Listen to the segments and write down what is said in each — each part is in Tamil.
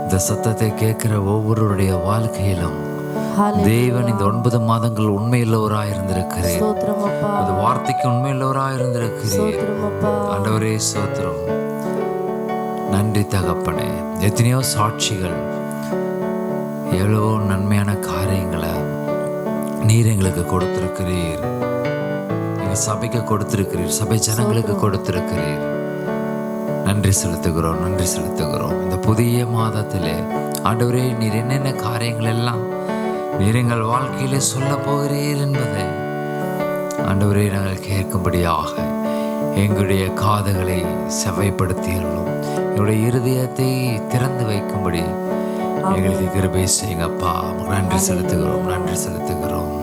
இந்த சத்தத்தை கேட்கிற ஒவ்வொருடைய வாழ்க்கையிலும் தேவன் இந்த 9 மாதங்கள் உண்மையுள்ளவராய் இருந்திருக்கிறேன். அந்த வார்த்தைக்கு உண்மையுள்ளவராய் இருந்திருக்கிறேன். ஆண்டவரே ஸ்தோத்திரம். நன்றி தகப்பனே. எத்தனையோ சாட்சிகள், எவ்வளவோ நன்மையான காரியங்களை நீர் எங்களுக்கு கொடுத்திருக்கிறீர். எங்கள் சபைக்கு கொடுத்திருக்கிறீர், சபை ஜனங்களுக்கு கொடுத்திருக்கிறீர். நன்றி செலுத்துகிறோம், நன்றி செலுத்துகிறோம். இந்த புதிய மாதத்திலே ஆண்டவரே நீர் என்னென்ன காரியங்கள் எல்லாம் நீர் எங்கள் வாழ்க்கையிலே சொல்ல போகிறீர் என்பதை ஆண்டவரே நாங்கள் கேட்கும்படியாக எங்களுடைய காதுகளை செவைப்படுத்தியுள்ளோம். எங்களுடைய இருதயத்தை திறந்து வைக்கும்படி எங்களுக்கு கிருபை செய்யுங்கப்பா. நன்றி செலுத்துகிறோம், நன்றி செலுத்துகிறோம்.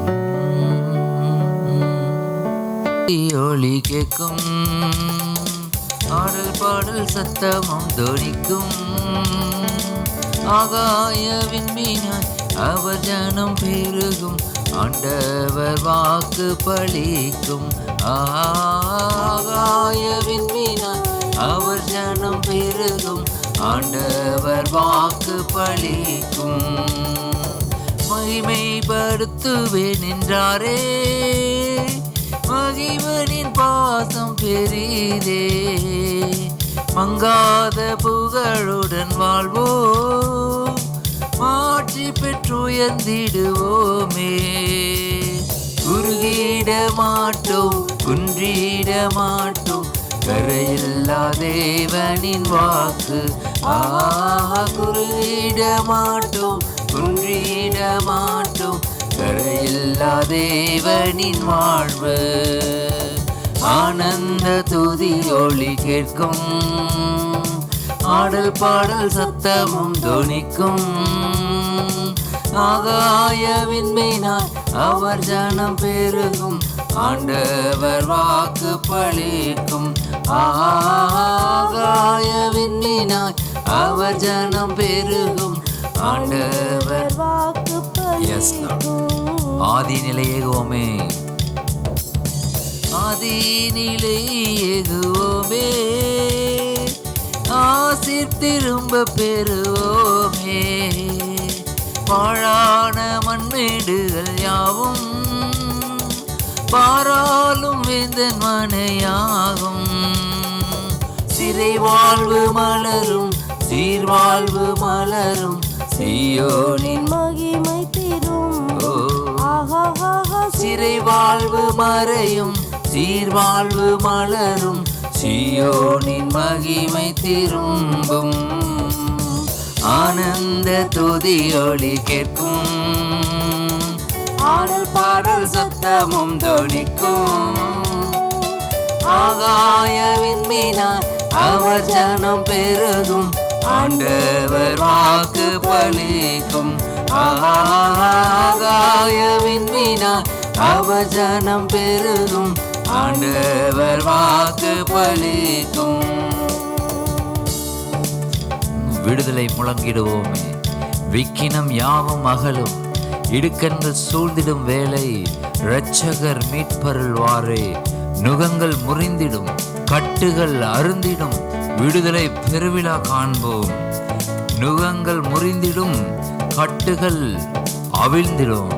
ஒளி கேட்கும், ஆடல் பாடல் சத்தமும் தொனிக்கும், ஆகாய விண்மீனாய் அவர் ஜனம் பெருகும், ஆண்டவர் வாக்கு பலிக்கும். ஆகாய விண்மீனாய் அவர் ஜனம் பெருகும், ஆண்டவர் வாக்கு பலிக்கும். மகிமைப்படுத்துவேன் என்றாரே, மகிமனின் பாசம் பெரிதே, மங்காத புகழுடன் வாழ்வோம், மாற்றி பெற்றுயர்ந்திடுவோமே. குறுகிட மாட்டோம், குன்றிட மாட்டோம், கரையில்லா தேவனின் வாக்கு. குறுகிட மாட்டோம், குன்றிட மாட்டோம், கரையில்லா தேவனின் வாழ்வு. ஆனந்த துதி ஒளி கேட்கும், ஆடல் பாடல் சத்தமும் தொனிக்கும், ஆகாய விண்மீனாய் அவர் ஜனம் பெருகும், ஆண்டவர் வாக்கு பலிக்கும். ஆகாய விண்மீனாய் அவர் ஜனம் பெருகும், ஆண்டவர் வாக்கு பலிக்கும். ஆதி நிலையேகுவோமே, ஆதி நிலையேகுவோமே, ஆசீர் திரும்ப பெறுவோமே. பாழான மண்மேடுகள் யாவும் பாராளும் வேந்தன் மனையாகும். சிறை வாழ்வு மலரும், சீர்வாழ்வு மலரும், சீயோனின் மகிமை தரும். சிறை வாழ்வு மறையும், சீர்வாழ்வு மலரும், சீயோனின் மகிமை திரும்பும். ஆனந்த துதி ஒளி கேட்கும், ஆடல் பாடல் சத்தமும் தொனிக்கும், ஆகாய விண்மீனாய் அவர் ஜனம் பெருகும், ஆண்டவர் வாக்கு பலிக்கும். ஆகாய விண்மீனாய் அவர் ஜனம் பெருகும், ஆண்டவர் வாக்கு பலிக்கும். விடுதலை முழங்கிடுவோமே, விக்கினம் யாவும் அகலும், இடுக்கண்கள் சூழ்ந்திடும் வேளை இரட்சகர் மீட்பருள்வாரே. நுகங்கள் முறிந்திடும், கட்டுகள் அருந்திடும், விடுதலை பெருவிழா காண்போம். நுகங்கள் முறிந்திடும், கட்டுகள் அவிழ்ந்திடும்,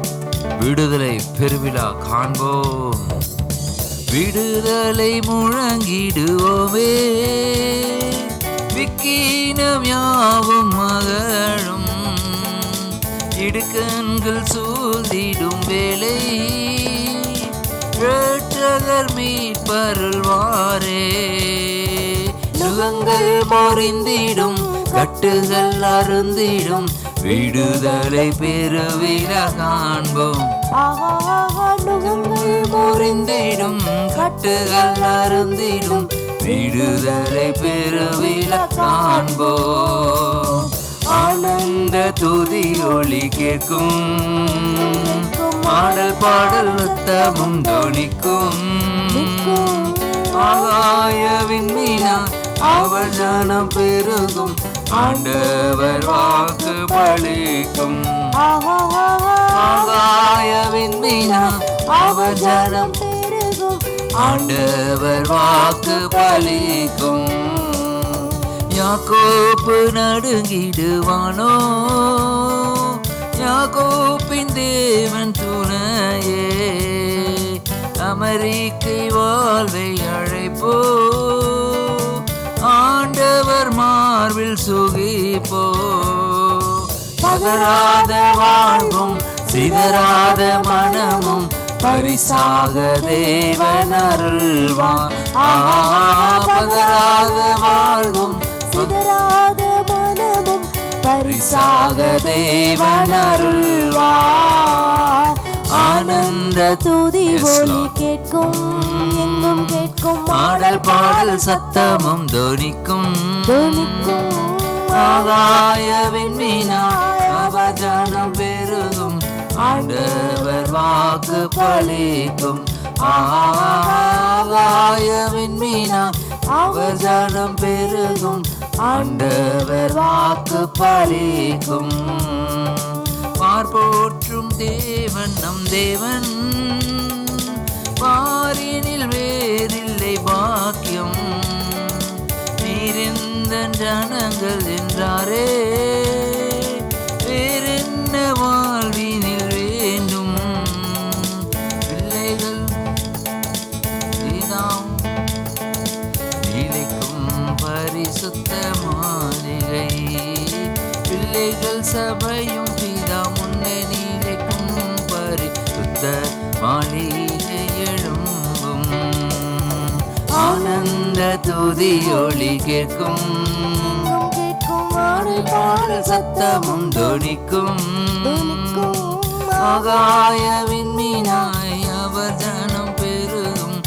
விடுதலை பெருவிழா காண்போம். விடுதலை முழங்கிடுவோமே, விக்கினம் யாவும் மகளும், இடுக்கண்கள் சூழ்ந்திடும் வேளை இரட்சகர் மீட்பருள்வாரே. நுகங்கள் முறிந்திடும், கட்டுகள் அருந்திடும், விடுதலை பெருவிழா காண்போம். நுகங்கள் முறிந்திடும், கட்டுகள் அருந்திடும், விடுதலை பெருவிழா காண்போம். ஆனந்த துதி ஒளி கேட்கும், ஆடல் பாடல் சத்தமும் தொனிக்கும், ஆகாய விண்மீனாய் அவர் ஜனம் பெருகும், ஆண்டவர் வாக்கு பலிக்கும். ஆகாய விண்மீனாய் அவர் ஜனம் பெருகும், ஆண்டவர் வாக்கு பலிக்கும். யாக்கோப்பு நடுங்கிடுவானோ, யாக்கோப்பின் தேவன் துணையே. அமெரிக்கை வாழ்வை அழைப்போ, ஆண்டவர் மார்பில் சுகிப்போ. பதறாத வாழ்வும் சிதறாத மனமும் பரிசாக தேவன் அருள்வான். பதறாத வாழ்வும் சிதறாத மனமும் பரிசாக தேவன் அருள்வான். ஆனந்த துதி ஒலி கேட்கும், எங்கும் கேட்கும். பாடல் பாடல் சத்தமும் தொனிக்கும். ஆகாய விண்மீனாய் அவர் ஜனம் பெருகும், ஆண்டவர் வாக்கு பலிக்கும். ஆகாய விண்மீனாய் அவர் ஜனம் பெருகும், ஆண்டவர் வாக்கு பலிக்கும். பார்ப்போற்றும் தேவன் நம் தேவன், பாரினில் வேறில்லை பாக்கியம். நீரிந்த ஜனங்கள் என்றாரே, வேறென்ன வாழ்வினில் வேண்டும். பிள்ளைகள் தினம் நிலைக்கும் பரிசுத்த மாளிகை, பிள்ளைகள் சபையும் பிதா முன்னே நிலைக்கும் பரிசுத்த மாளிகை எழும்பும். ஆனந்த துதி ஒலி கேட்கும், பாடல் சத்தமும் தொனிக்கும். ஆகாய விண்மீனாய் அவர் ஜனம் பெருகும்,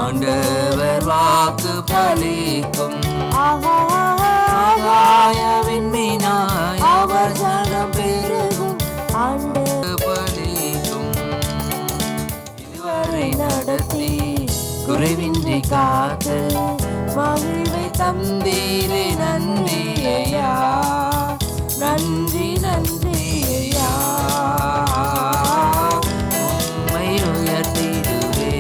ஆண்டவர் வாக்கு பலிக்கும். ஆகாய விண்மீனாய் அவர் ஜனம் பெருகும், ஆண்டவர் பலிக்கும். இதுவரை நடத்தி குறைவின்றி காத்து மகிழ்வை தந்தீரே, நன்றி ஐயா, நன்றி நன்றி ஐயா. உம்மை உயர்த்திடுவே,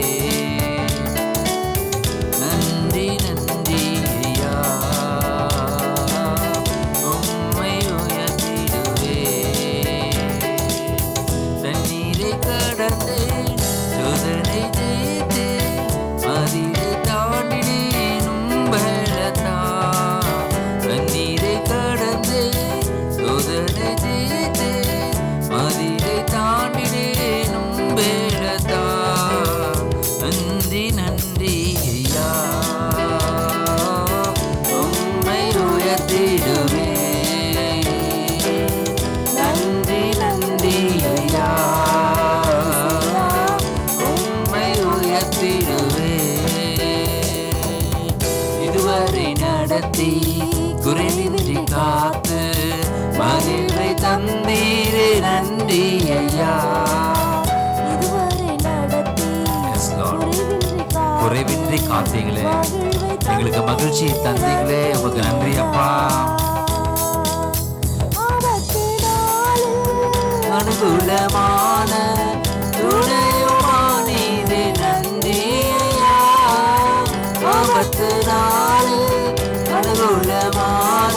நன்றி நன்றி ஐயா. உம்மை உயர்த்திடுவே. தண்ணீரை கடந்தேன், சோதனை ஜெயித்தேன், மதிலை தாண்டினேன் உம்பலத்தா. தண்ணீரை கடந்தேன், சோதனை ஜெயித்தேன், மதிலை தாண்டினேன் உம்பலத்தா. நன்றி நன்றி ஐயா, உம்மை உயர்த்திடுவே. நன்றி நன்றி ஐயா, உம்மை உயர்த்திடுவே. இதுவரை நடத்தி குறைவின்றி காத்து மகிழ்வை தந்தீரே, நன்றி ஐயா. இதுவரை நடத்தி Yes, Lord. குறைவின்றி குறைவின்றி காத்தீங்களே, எங்களுக்கு மகிழ்ச்சியை தந்தீங்களே, உமக்கு நன்றி அப்பா. அனுகூலமான துணையுமானீரே, நன்றி ஐயா. ஆபத்து நாளில் அனுகூலமான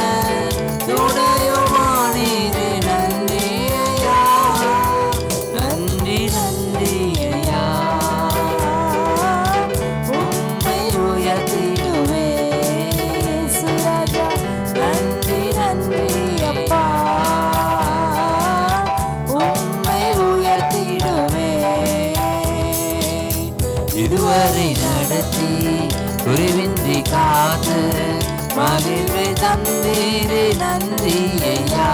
துணையுமானீரே, நன்றி ஐயா, நன்றி நன்றி ஐயா. உம்மை உயர்த்திடுவே சுராஜா, நன்றி நன்றி அப்பா. உம்மை உயர்த்திடுவே. இதுவரை நடத்தி குறைவின்றி காத்து மகிழ்வை தந்தீரே, நன்றி ஐயா.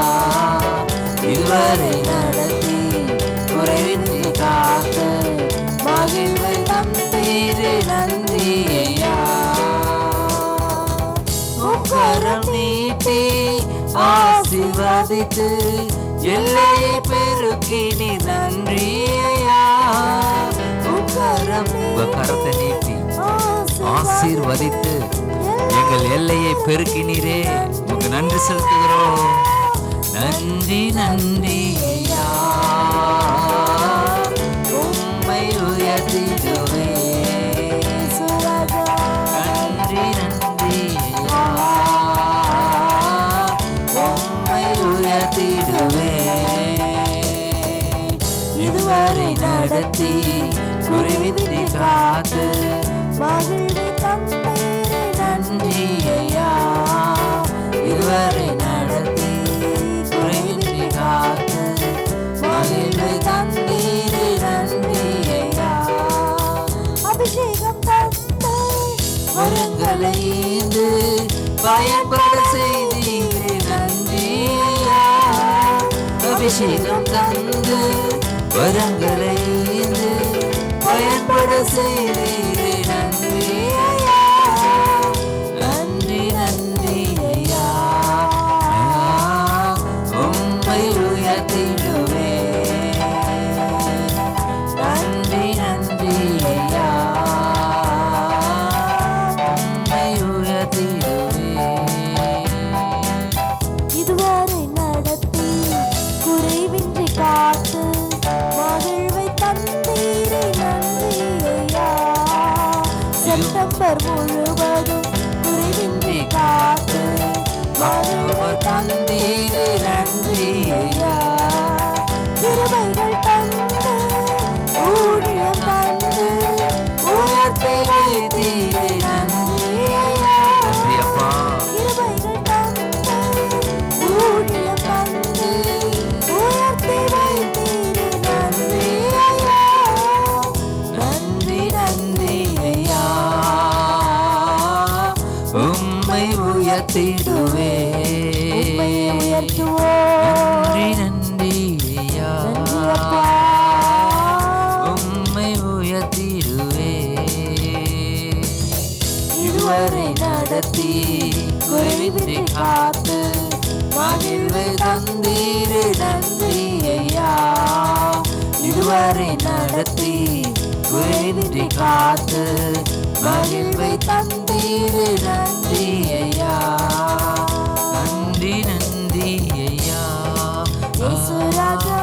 இதுவரை நடத்தி குறைவின்றி காத்து மகிழ்வை தந்தீரே, நன்றி ஐயா. உக்கரம் நீட்டி ஆசீர்வதித்து எல்லையை பெருக்கினி, நன்றி ஐயா. உக்கரம், உங்க கரத்தை நீட்டி ஆசீர்வதித்து எங்கள் எல்லையை பெருக்கினீரே, உங்களுக்கு நன்றி செலுத்துகிறோம். நன்றி நன்றி ஐயா, உம்மை உயர்த்திடுவே. நன்றி நன்றி ஐயா, உயர்த்திடுவே. இதுவரை நடத்தி குறைவின்றி காத்து மகிழ்வை தந்தீரே நன்றி ஐயா. இதுவரை நடத்தி குறைவின்றி காத்து மகிழ்வை தந்தீரே நன்றி ஐயா. அபிஷேகம் தந்து வரங்களை ஈந்து பயன்பட செய்தீரே நன்றி ஐயா. அபிஷேகம் தந்து வரங்களை ஈந்து பயன்பட செய்தீரே நன்றி ஐயா. நன்றி நன்றி ஐயா. உம்மை உயர்த்திடுவே. நன்றி நன்றி ஐயா. உம்மை உயர்த்திடுவே. இதுவரை நடத்தி குறைவின்றி காத்து மகிழ்வை தந்தீரே நன்றி ஐயா. செப்டம்பர் முழுவதும் குறைவின்றி காத்து மகிழ்வை தந்தீரே நன்றி ஐயா. கிருபைகள் தந்து ஊழியம் தந்து உயர்த்தி வைத்தீரே நன்றி ஐயா. நன்றி அப்பா. கிருபைகள் தந்து ஊழியம் தந்து உயர்த்தி வைத்தீரே நன்றி ஐயா. நன்றி நன்றி ஐயா. உம்மை உயர்த்திடுவே. உம்மை உயர்த்துவோம். நன்றி நன்றி ஐயா. நன்றி அப்பா. உம்மை உயர்த்திடுவே. இதுவரை நடத்தி குறைவின்றி காத்து மகிழ்வை தந்தீரே நன்றி ஐயா. இதுவரை நடத்தி குறைவின்றி காத்து மகிழ்வை தந்தீரே நன்றி ஐயா. நன்றி நன்றி ஐயா. இயேசு ராஜா,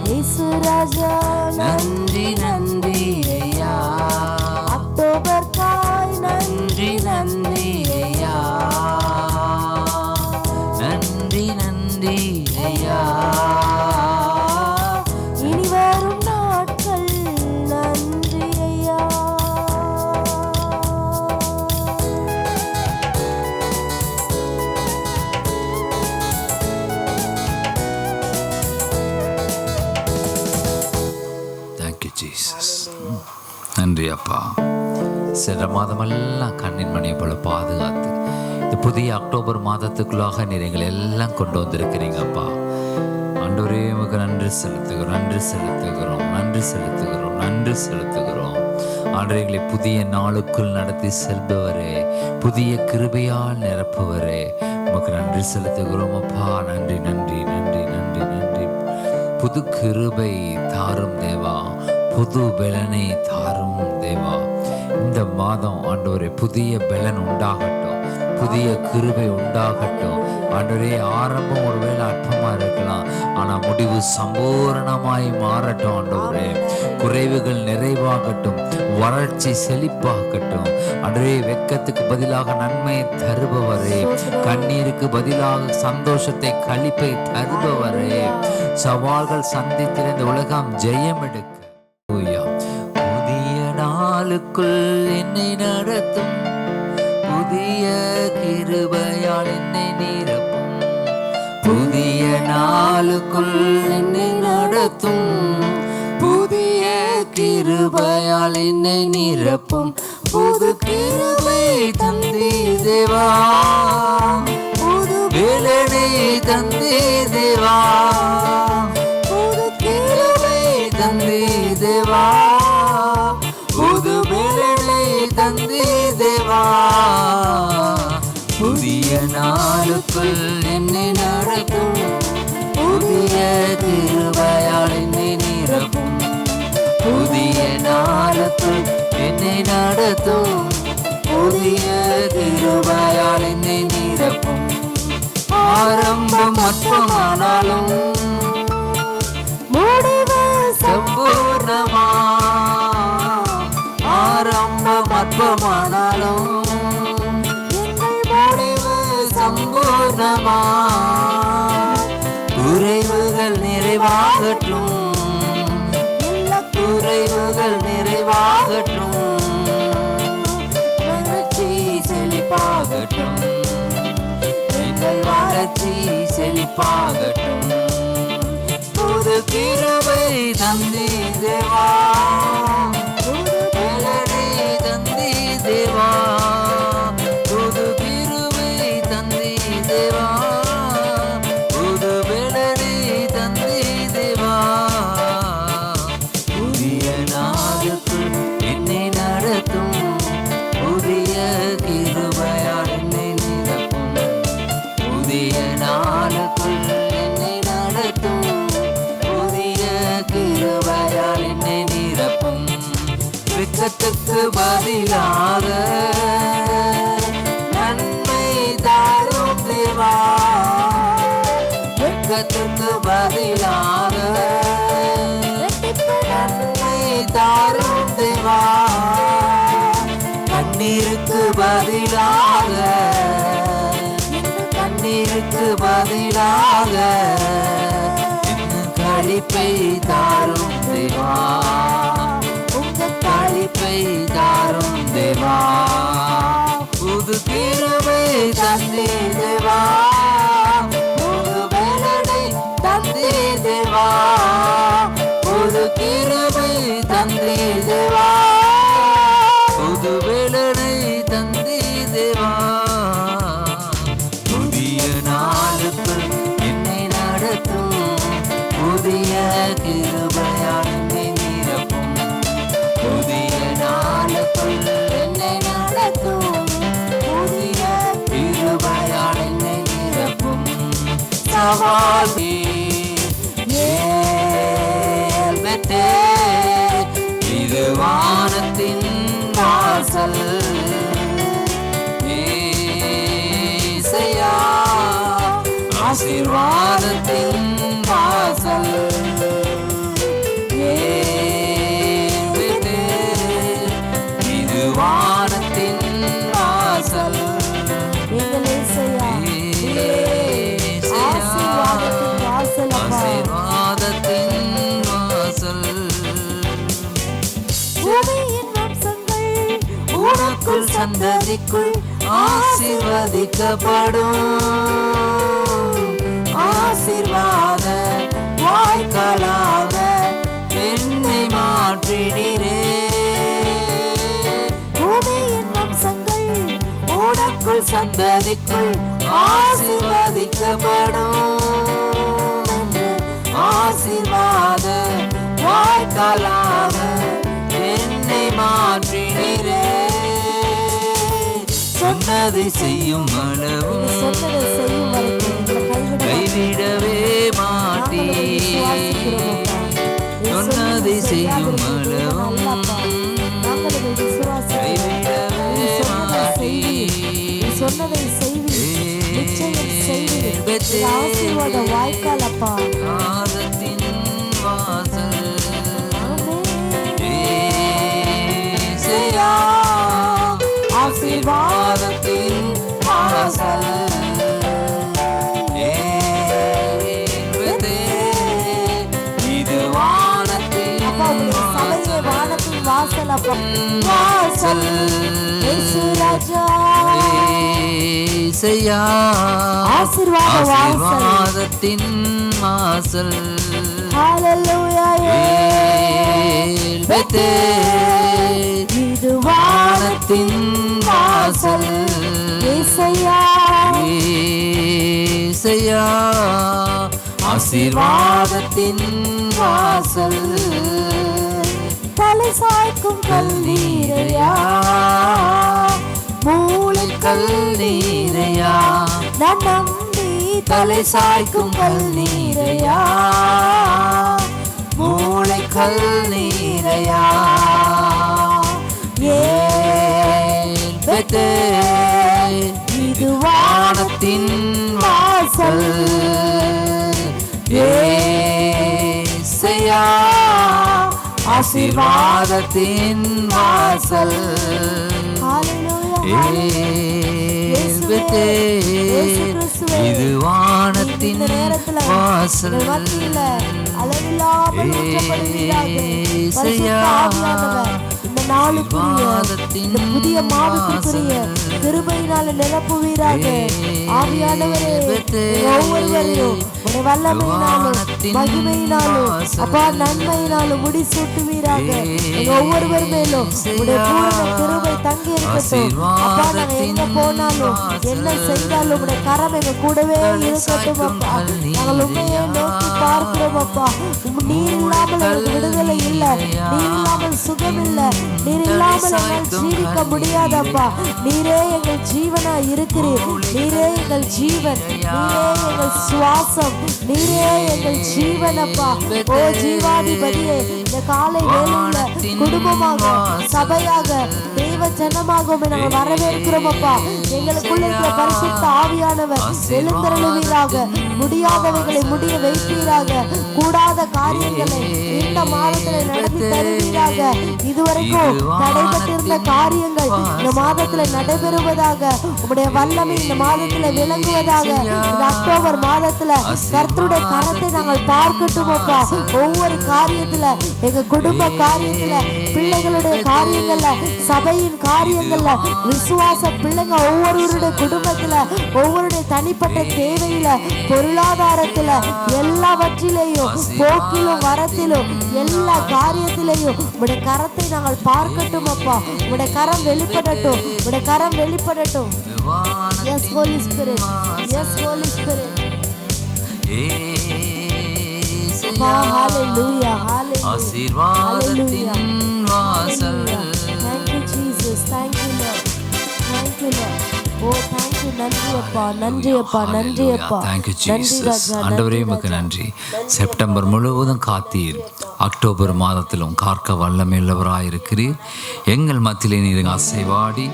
இயேசு ராஜா நன்றி நன்றி ஐயா. அக்டோபர் காய் நன்றி நன்றி ஐயா. நன்றி நன்றி ஐயா. இனி வரும் நாட்கள் நன்றி ஐயா. Thank you Jesus. நன்றி அப்பா. சில மாதமெல்லாம் கண்ணின் மணியை போல பாதுகாத்து இந்த புதிய அக்டோபர் மாதத்துக்குள்ளாக நீர் எங்களை எல்லாம் கொண்டு வந்திருக்கிறீங்க அப்பா. ஆண்டவரே உமக்கு நன்றி செலுத்துகிறோம், நன்றி செலுத்துகிறோம், நன்றி செலுத்துகிறோம், நன்றி செலுத்துகிறோம். ஆண்டவரே எங்களை புதிய நாளுக்குள் நடத்தி செல்பவரே, புதிய கிருபையால் நிரப்புவரே, உமக்கு நன்றி செலுத்துகிறோம் அப்பா. நன்றி நன்றி நன்றி நன்றி நன்றி. புது கிருபை தாரும் தேவா, புது பலனை தாரும் தேவா. இந்த மாதம் ஆண்டவரே புதிய பலன் உண்டாகட்டும், புதிய கிருபை உண்டாகட்டும். ஆண்டவரே ஆரம்பம் ஒருவேளை அற்பமா இருக்கலாம், ஆனா முடிவு சம்பூரணமாய் மாறட்டும். ஆண்டவரே குறைவுகள் நிறைவாகட்டும், வறட்சி செழிப்பாகட்டும். ஆண்டவரே வெட்கத்துக்கு பதிலாக நன்மை தருபவரே, கண்ணீருக்கு பதிலாக சந்தோஷத்தை களிப்பை தருபவரே, சவால்கள் சந்தித்து இந்த உலகம் ஜெயம் எடுக்க புதிய நாளுக்குள் என்னை நடத்தும், புதிய கிருபையால் என்னை நிரப்பும். புதிய நாளுக்குள் என்னை நடத்தும், புதிய கிருபையால் என்னை நிரப்பும். புது கிருபை தந்தே தேவா, புது வேலனை தந்தே தேவா, புது கிருபை தந்தே தேவா, புது வேலனை தந்தே தேவா. புதிய நாளுக்குள் என்னை நடத்தும், புதிய கிருபையால் என்னை நிரப்பும். புதிய நாளுக்குள் என்னை நடத்தும், புதிய கிருபையால் என்னை நிரப்பும். ஆரம்பம் அற்பமானாலும் முடிவு சம்பூர்ணமா, ஆரம்பம் அற்பமானாலும் எங்கள் முடிவு சம்பூர்ணமா குறைவுகள் நிறைவாகட்டும், எல்லா குறைவுகள் நிறைவாகட்டும், வளர்ச்சி செழிப்பாகட்டும், எங்கள் வளர்ச்சி செழிப்பாகட்டும். புது கிருபை தந்தி தேவா, புது பலனை தந்தி தேவா, புது கிருபை தந்தி தேவா, புது பலனை தந்தி தேவா. புதிய நாளுக்குள் என்னை நடத்தும், புதிய கிருபையால் என்னை நிரப்பும், புதிய நாளுக்குள் என்னை நடத்தும், புதிய கிருபையால் என்னை நிரப்பும். வெட்கத்துக்கு பதிலாக நன்மை தாரும் தேவா, வெட்கத்துக்கு பதிலாக நன்மை தாரும் தேவா, கண்ணீருக்கு பதிலாக, கண்ணீருக்கு பதிலாக இன்னும் களிப்பை தாரும் தேவா, களிப்பை தாரும் தேவா. புது கிருபை தந்தி தேவா, புது பலனை தந்தி தேவா, புது கிருபை தந்தி தேவா, புது பலனை தந்தி தேவா. புதிய நாளுக்குள் என்னை நடத்தும், புதிய கிருபையால் என்னை நிரப்பும், புதிய நாளுக்குள் என்னை நடத்தும், புதிய கிருபையால் என்னை நிரப்பும். சவால் ஏல்பெத்தே, இது வானத்தின் வாசல், ஏசையா ஆசீர்வாதத்தின் வாசல், ஏல்பெத்தே, இது வானத்தின் வாசல், எங்கள் இயேசுயா, ஏசையா ஆசீர்வாதத்தின் வாசல் அப்பா. ஆசீர்வாதத்தின் வாசல். பூமியின் வம்சங்கள் உனக்குள் சந்ததிக்குள் ஆசீர்வதிக்கப்படும், ஆசீர்வாத வாய்க்காலாக என்னை மாற்றினீரே. பூமியின் வம்சங்கள் உனக்குள் சந்ததிக்குள் ஆசீர்வதிக்கப்படும், ஆசீர்வாத வாய்க்காலாக என்னை மாற்றினீரே. சொன்னதை செய்யும் அளவும் சொன்னதை செய்யும் வரைக்கும் எங்களை கைவிடவே மாட்டீ. சொன்னதை செய்யும் அளவும் கைவிடவே மாட்டீ. சொன்னதை செய்வீர், நிச்சயம் செய்வீர். ஆசீர்வாத வாய்க்கால் அப்பா. ஆதத்தின் வாசல், ஏசையா ஆசீர்வாதத்தின் வாசல், ஏல்பெத்தே, இது வானத்தின் சபையே வானத்தின் வாசல் அப்பா. வாசல், இயேசு ராஜா, ஏசையா ஆசீர்வாத வாசல். ஆசீர்வாதத்தின் வாசல், ஹalleluya. ஏல்பெத்தே, இது வானத்தின் வாசல், இயேசையா, ஏசையா ஆசீர்வாதத்தின் வாசல். தலை சாய்க்கும் கல்லீரையா, மூளைக்கல் கல்லீரையா, நான் நம்பி தலை சாய்க்கும் கல்லீரையா, மூளை கல்லீரையா, ஏல்பெத்தே, இது வானத்தின் வாசல், ஏசையா ஆசீர்வாதத்தின் வாசல், ஹalleluya. ஏல்பெத்தே, இந்த நேரத்துல எங்கள் மத்தியில அளவில்லாமல் ஊற்றப்படுவீராக. பரிசுத்த ஆவியானவர் இந்த நாளுக்குரிய இந்த புதிய மாதத்துக்குரிய கிருபையினால நிரப்புவீராக. ஆவியானவரே ஒவ்வொருவரையும் உடைய வல்லமையினாலும் மகிமையினாலும் அப்பா நன்மையினாலும் முடிசூட்டுவீராக. ஒவ்வொருவர் மேலும் உடைய பூரண கிருபை தங்கி இருக்கட்டும். அப்பா நாங்க எங்க போனாலும் என்ன செய்தாலும் உடைய கரம் எங்க கூடவே இருக்கட்டும் அப்பா. நாங்கள் உண்மையை நோக்கி பார்க்கிறோம் அப்பா. நீர் இல்லாமல் எனக்கு விடுதலை இல்லை, நீர் இல்லாமல் சுகம் இல்லை, நீர் இல்லாமல் எங்கள் ஜீவிக்க முடியாதப்பா. நீரே எங்கள் ஜீவனா இருக்கிறீர், நீரே எங்கள் ஜீவன், நீரே எங்கள் சுவாசம், நீரே எங்கள் ஜீவன் அப்பா. ஓ ஜீவாதிபதியே, இந்த காலை வேளையில குடும்பமாக சபையாக தெய்வ ஜனமாக நாங்கள் வரவேற்கிறோம் அப்பா. எங்களுக்குள்ள இருக்கிற பரிசுத்த ஆவியானவர் எழுந்தருளுவீராக. முடியாதவைகளை முடிய வைப்பீராக. கூடாத காரியங்களை இந்த மாதத்துல நடத்தி தருவீராக. இதுவரைக்கும் நடைபெற்றிருந்த காரியங்கள் இந்த மாதத்துல நடைபெறுவதாக. உங்களுடைய வல்லமை இந்த மாதத்துல விளங்குவதாக. இந்த அக்டோபர் மாதத்துல கர்த்தருடைய கரத்தை நாங்கள் பார்க்கட்டும் அப்பா. ஒவ்வொரு காரியத்துல, எங்க குடும்ப காரியத்துல, பிள்ளைகளுடைய காரியங்கள்ல, சபையின் காரியங்கள்ல, விசுவாச பிள்ளைங்க ஒவ்வொருவருடைய குடும்பத்துல, ஒவ்வொருடைய தனிப்பட்ட தேவையில, பொருளாதாரத்துல, எல்லாவற்றிலேயும், போக்கிலும் வரத்திலும், எல்லா காரியத்திலேயும் உடைய கரத்தை நாங்கள் பார்க்கட்டும் அப்பா. உடைய கரம் வெளிப்படட்டும், உடைய கரம் வெளிப்படட்டும். Yes Holy Spirit, yes Holy Spirit. Hallelujah, hallelujah, ஆசீர்வாதத்தின் வாசல். Thank you Jesus, thank you Lord, thank you Lord. O thank you, நன்றி அப்பா, நன்றி அப்பா, நன்றி அப்பா, Thank you Jesus. ஆண்டவரே உமக்கு நன்றி. செப்டம்பர் முழுவதும் காத்தீர், அக்டோபர் மாதத்திலும் காக்க வல்லமையுள்ளவராயிருக்கிறீர். எங்கள் மத்தியிலே நீர் அசைவாடி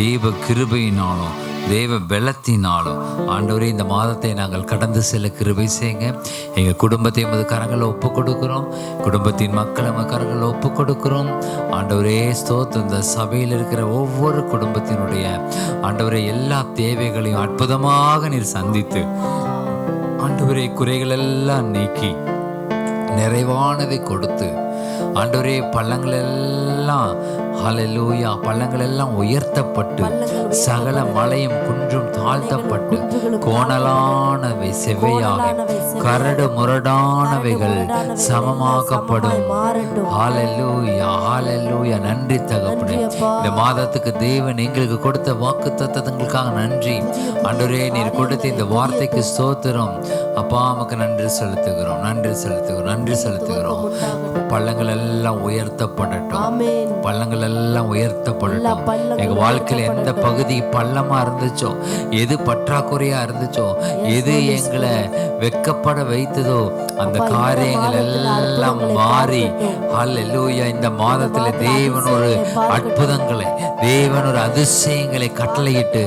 தேவ கிருபையினாலும் தேவ பலத்தினாலும் ஆண்டவரே இந்த மாதத்தை நாங்கள் கடந்து செல்ல கிருபை செய்யுங்க. எங்கள் குடும்பத்தை எமது கரங்களை ஒப்பு கொடுக்குறோம், குடும்பத்தின் மக்களை எமது கரங்களை ஒப்பு கொடுக்குறோம். ஆண்டவரே ஸ்தோத்திரம். இந்த சபையில் இருக்கிற ஒவ்வொரு குடும்பத்தினுடைய ஆண்டவரே எல்லா தேவைகளையும் அற்புதமாக நீர் சந்தித்து ஆண்டவரே குறைகள் எல்லாம் நீக்கி நிறைவானதை கொடுத்து ஆண்டவரே பள்ளங்கள் எல்லாம் ஹல்லேலூயா பள்ளங்கள் எல்லாம் உயர்த்தப்பட்டு சகல மலையும் குன்றும் தாழ்த்தப்பட்டு கோணலானவை செவ்வையாக கரடு முரடானவைகள் சமமாக்கப்படும். ஹல்லேலூயா ஹல்லேலூயா. நன்றி தகப்பனே. இந்த மாதத்துக்கு தேவன் எங்களுக்கு கொடுத்த வாக்குத்தத்தங்களுக்காக நன்றி ஆண்டவரே. நீர் கொடுத்த இந்த வார்த்தைக்கு ஸ்தோத்திரம் அப்பா. நமக்கு நன்றி செலுத்துகிறோம், நன்றி செலுத்துகிறோம், நன்றி செலுத்துகிறோம். பள்ளங்கள் எல்லாம் உயர்த்தப்படட்டும், பள்ளங்கள் எல்லாம் உயர்த்தப்படட்டும். எங்க வாழ்க்கையில எந்த பகுதி பள்ளமா இருந்துச்சோ, எது பற்றாக்குறையா இருந்துச்சோ, எது எங்களை வெட்கப்பட வைத்ததோ அந்த காரியங்கள் எல்லாம் மாறி ஹல்லேலூயா இந்த மாதத்துல தேவன் ஒரு அற்புதங்களை, தேவன் ஒரு அதிசயங்களை கட்டளையிட்டு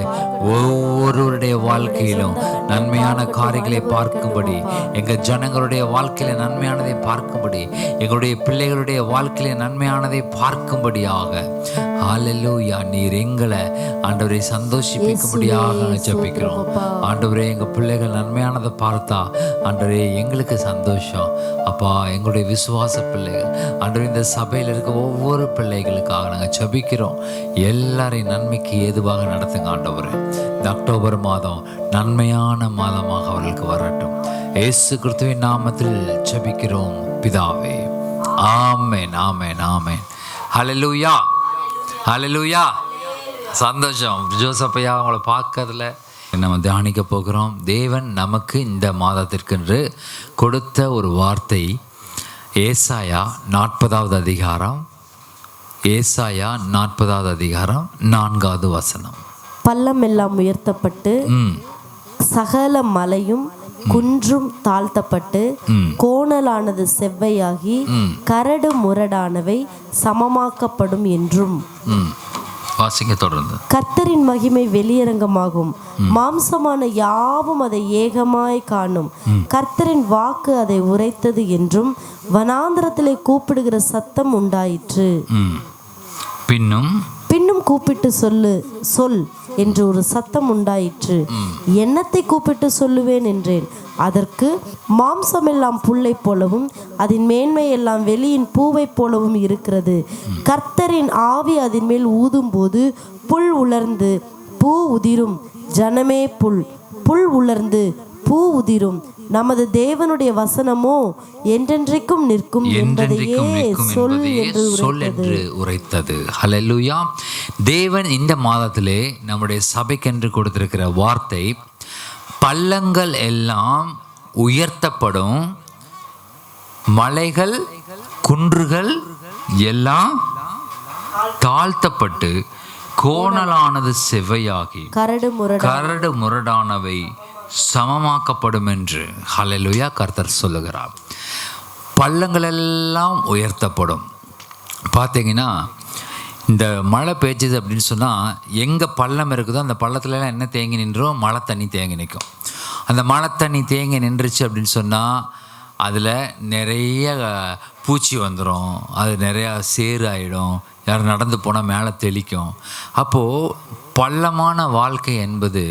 ஒவ்வொருவருடைய வாழ்க்கையிலும் நன்மையான காரியங்களை பார்க்கும்படி, எங்க ஜனங்களுடைய வாழ்க்கையில நன்மையானதை பார்க்கும்படி, எங்களுடைய பிள்ளைகளுடைய வாழ்க்கையில நன்மையானதை பார்க்கும்படியாக ஹல்லேலூயா நீர் எங்களை ஆண்டவரை சந்தோஷிப்பிக்கும்படியாக ஜெபிக்கிறோம். ஆண்டவரே எங்க பிள்ளைகள் நன்மையானதை பார்த்தா ஆண்டவரே எங்களுக்கு சந்தோஷம் அப்பா. எங்களுடைய விசுவாச பிள்ளைகள் ஆண்டவரே இந்த சபையில் இருக்க ஒவ்வொரு பிள்ளைகளுக்காக நாங்கள் ஜெபிக்கிறோம். எல்லாரையும் நன்மைக்கு ஏதுவாக நடத்துங்க ஆண்டவரே. இந்த அக்டோபர் மாதம் நன்மையான மாதமாக அவர்களுக்கு வரட்டும். இயேசு கிறிஸ்துவின் நாமத்தில் ஜெபிக்கிறோம் பிதாவே. ஆமென் ஆமென் ஆமென். ஹல்லேலூயா ஹல்லேலூயா. சந்தோஷம் ஜோசப்பையா அவங்கள பார்க்கறதுல நம்ம தியானிக்க போகிறோம். தேவன் நமக்கு இந்த மாதத்திற்கென்று கொடுத்த ஒரு வார்த்தை ஏசாயா 40வது அதிகாரம், ஏசாயா 40வது அதிகாரம் 4வது வசனம். பள்ளம் எல்லாம் உயர்த்தப்பட்டு சகல மலையும் குன்றும் தாழ்த்தப்பட்டு கோணலானது செவ்வையாகி கரடு முரடானவை சமமாக்கப்படும் என்றும். வாசிங்க தொடர்ந்து. கர்த்தரின் மகிமை வெளியரங்கமாகும், மாம்சமான யாவும் அதை ஏகமாய் காணும். கர்த்தரின் வாக்கு அதை உரைத்தது என்றும் வனாந்திரத்திலே கூப்பிடுகிற சத்தம் உண்டாயிற்று. பின்னும் கூப்பிட்டு சொல் என்று ஒரு சத்தம் உண்டாயிற்று. என்னத்தை கூப்பிட்டு சொல்லுவேன் என்றேன். அதற்கு, மாம்சமெல்லாம் புல்லை போலவும் அதன் மேன்மை எல்லாம் வெளியின் பூவை போலவும் இருக்கிறது. கர்த்தரின் ஆவி அதன் மேல் ஊதும் போது புல் உலர்ந்து பூ உதிரும். ஜனமே புல் உலர்ந்து பூ உதிரும். நமது தேவனுடைய வசனமோ என்றென்றைக்கும் நிற்கும் என்பதையே சொல் என்று உரைத்தது. ஹல்லேலூயா. தேவன் இந்த மாதத்திலே நம்முடைய சபைக்கென்று கொடுத்திருக்கிற வார்த்தை, பள்ளங்கள் எல்லாம் உயர்த்தப்படும், மலைகள் குன்றுகள் எல்லாம் தாழ்த்தப்பட்டு கோணலானது செவ்வையாகி கரடு முரடானவை சமமாக்கப்படும் என்று ஹல்லேலூயா கர்த்தர் சொல்லுகிறார். பள்ளங்கள் எல்லாம் உயர்த்தப்படும். பார்த்தீங்கன்னா, இந்த மழை பெய்யுது அப்படின்னு சொன்னால், எங்கே பள்ளம் இருக்குதோ அந்த பள்ளத்துலலாம் என்ன தேங்கி நின்றோம்? மழை தண்ணி தேங்கி நிற்கும். அந்த மழை தண்ணி தேங்கி நின்றுச்சு அப்படின்னு சொன்னால் அதில் நிறைய பூச்சி வந்துடும், அது நிறையா சேறு ஆகிடும், யாரும் நடந்து போனால் மேலே தெளிக்கும். அப்போது பள்ளமான வாழ்க்கை என்பது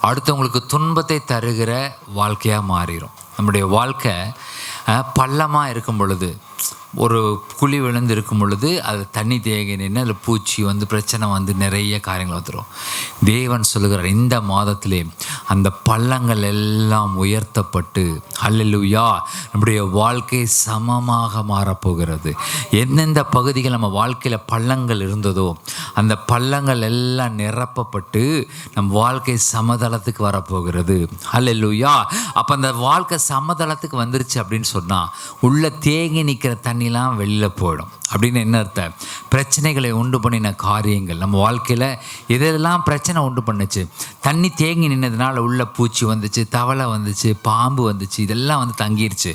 அடுத்தவங்களுக்கு துன்பத்தை தருகிற வாழ்க்கையாக மாறிடும். நம்முடைய வாழ்க்கை பள்ளமாக இருக்கும் பொழுது, ஒரு குழி விழுந்து இருக்கும் பொழுது அது தண்ணி தேங்கி நின்று அதில் பூச்சி வந்து பிரச்சனை வந்து நிறைய காரியங்கள் வந்துடும். தேவன் சொல்லுகிறார், இந்த மாதத்திலே அந்த பள்ளங்கள் எல்லாம் உயர்த்தப்பட்டு ஹல்லேலூயா நம்முடைய வாழ்க்கை சமமாக மாறப்போகிறது. எந்தெந்த பகுதிகள் நம்ம வாழ்க்கையில் பள்ளங்கள் இருந்ததோ அந்த பள்ளங்கள் எல்லாம் நிரப்பப்பட்டு நம் வாழ்க்கை சமதளத்துக்கு வரப்போகிறது. ஹல்லேலூயா. அப்போ அந்த வாழ்க்கை சமதளத்துக்கு வந்துருச்சு அப்படின்னு சொன்னால் உள்ள தேங்கி நிற்கிற தண்ணிலாம் வெளியில் போயிடும். அப்படின்னு என்ன அர்த்தம்? பிரச்சனைகளை உண்டு பண்ணின காரியங்கள் நம்ம வாழ்க்கையில் எதெல்லாம் பிரச்சனை உண்டு பண்ணுச்சு, தண்ணி தேங்கி நின்னதுனால உள்ள பூச்சி வந்துச்சு, தவளை வந்துச்சு, பாம்பு வந்துச்சு, இதெல்லாம் வந்து தங்கிருச்சு.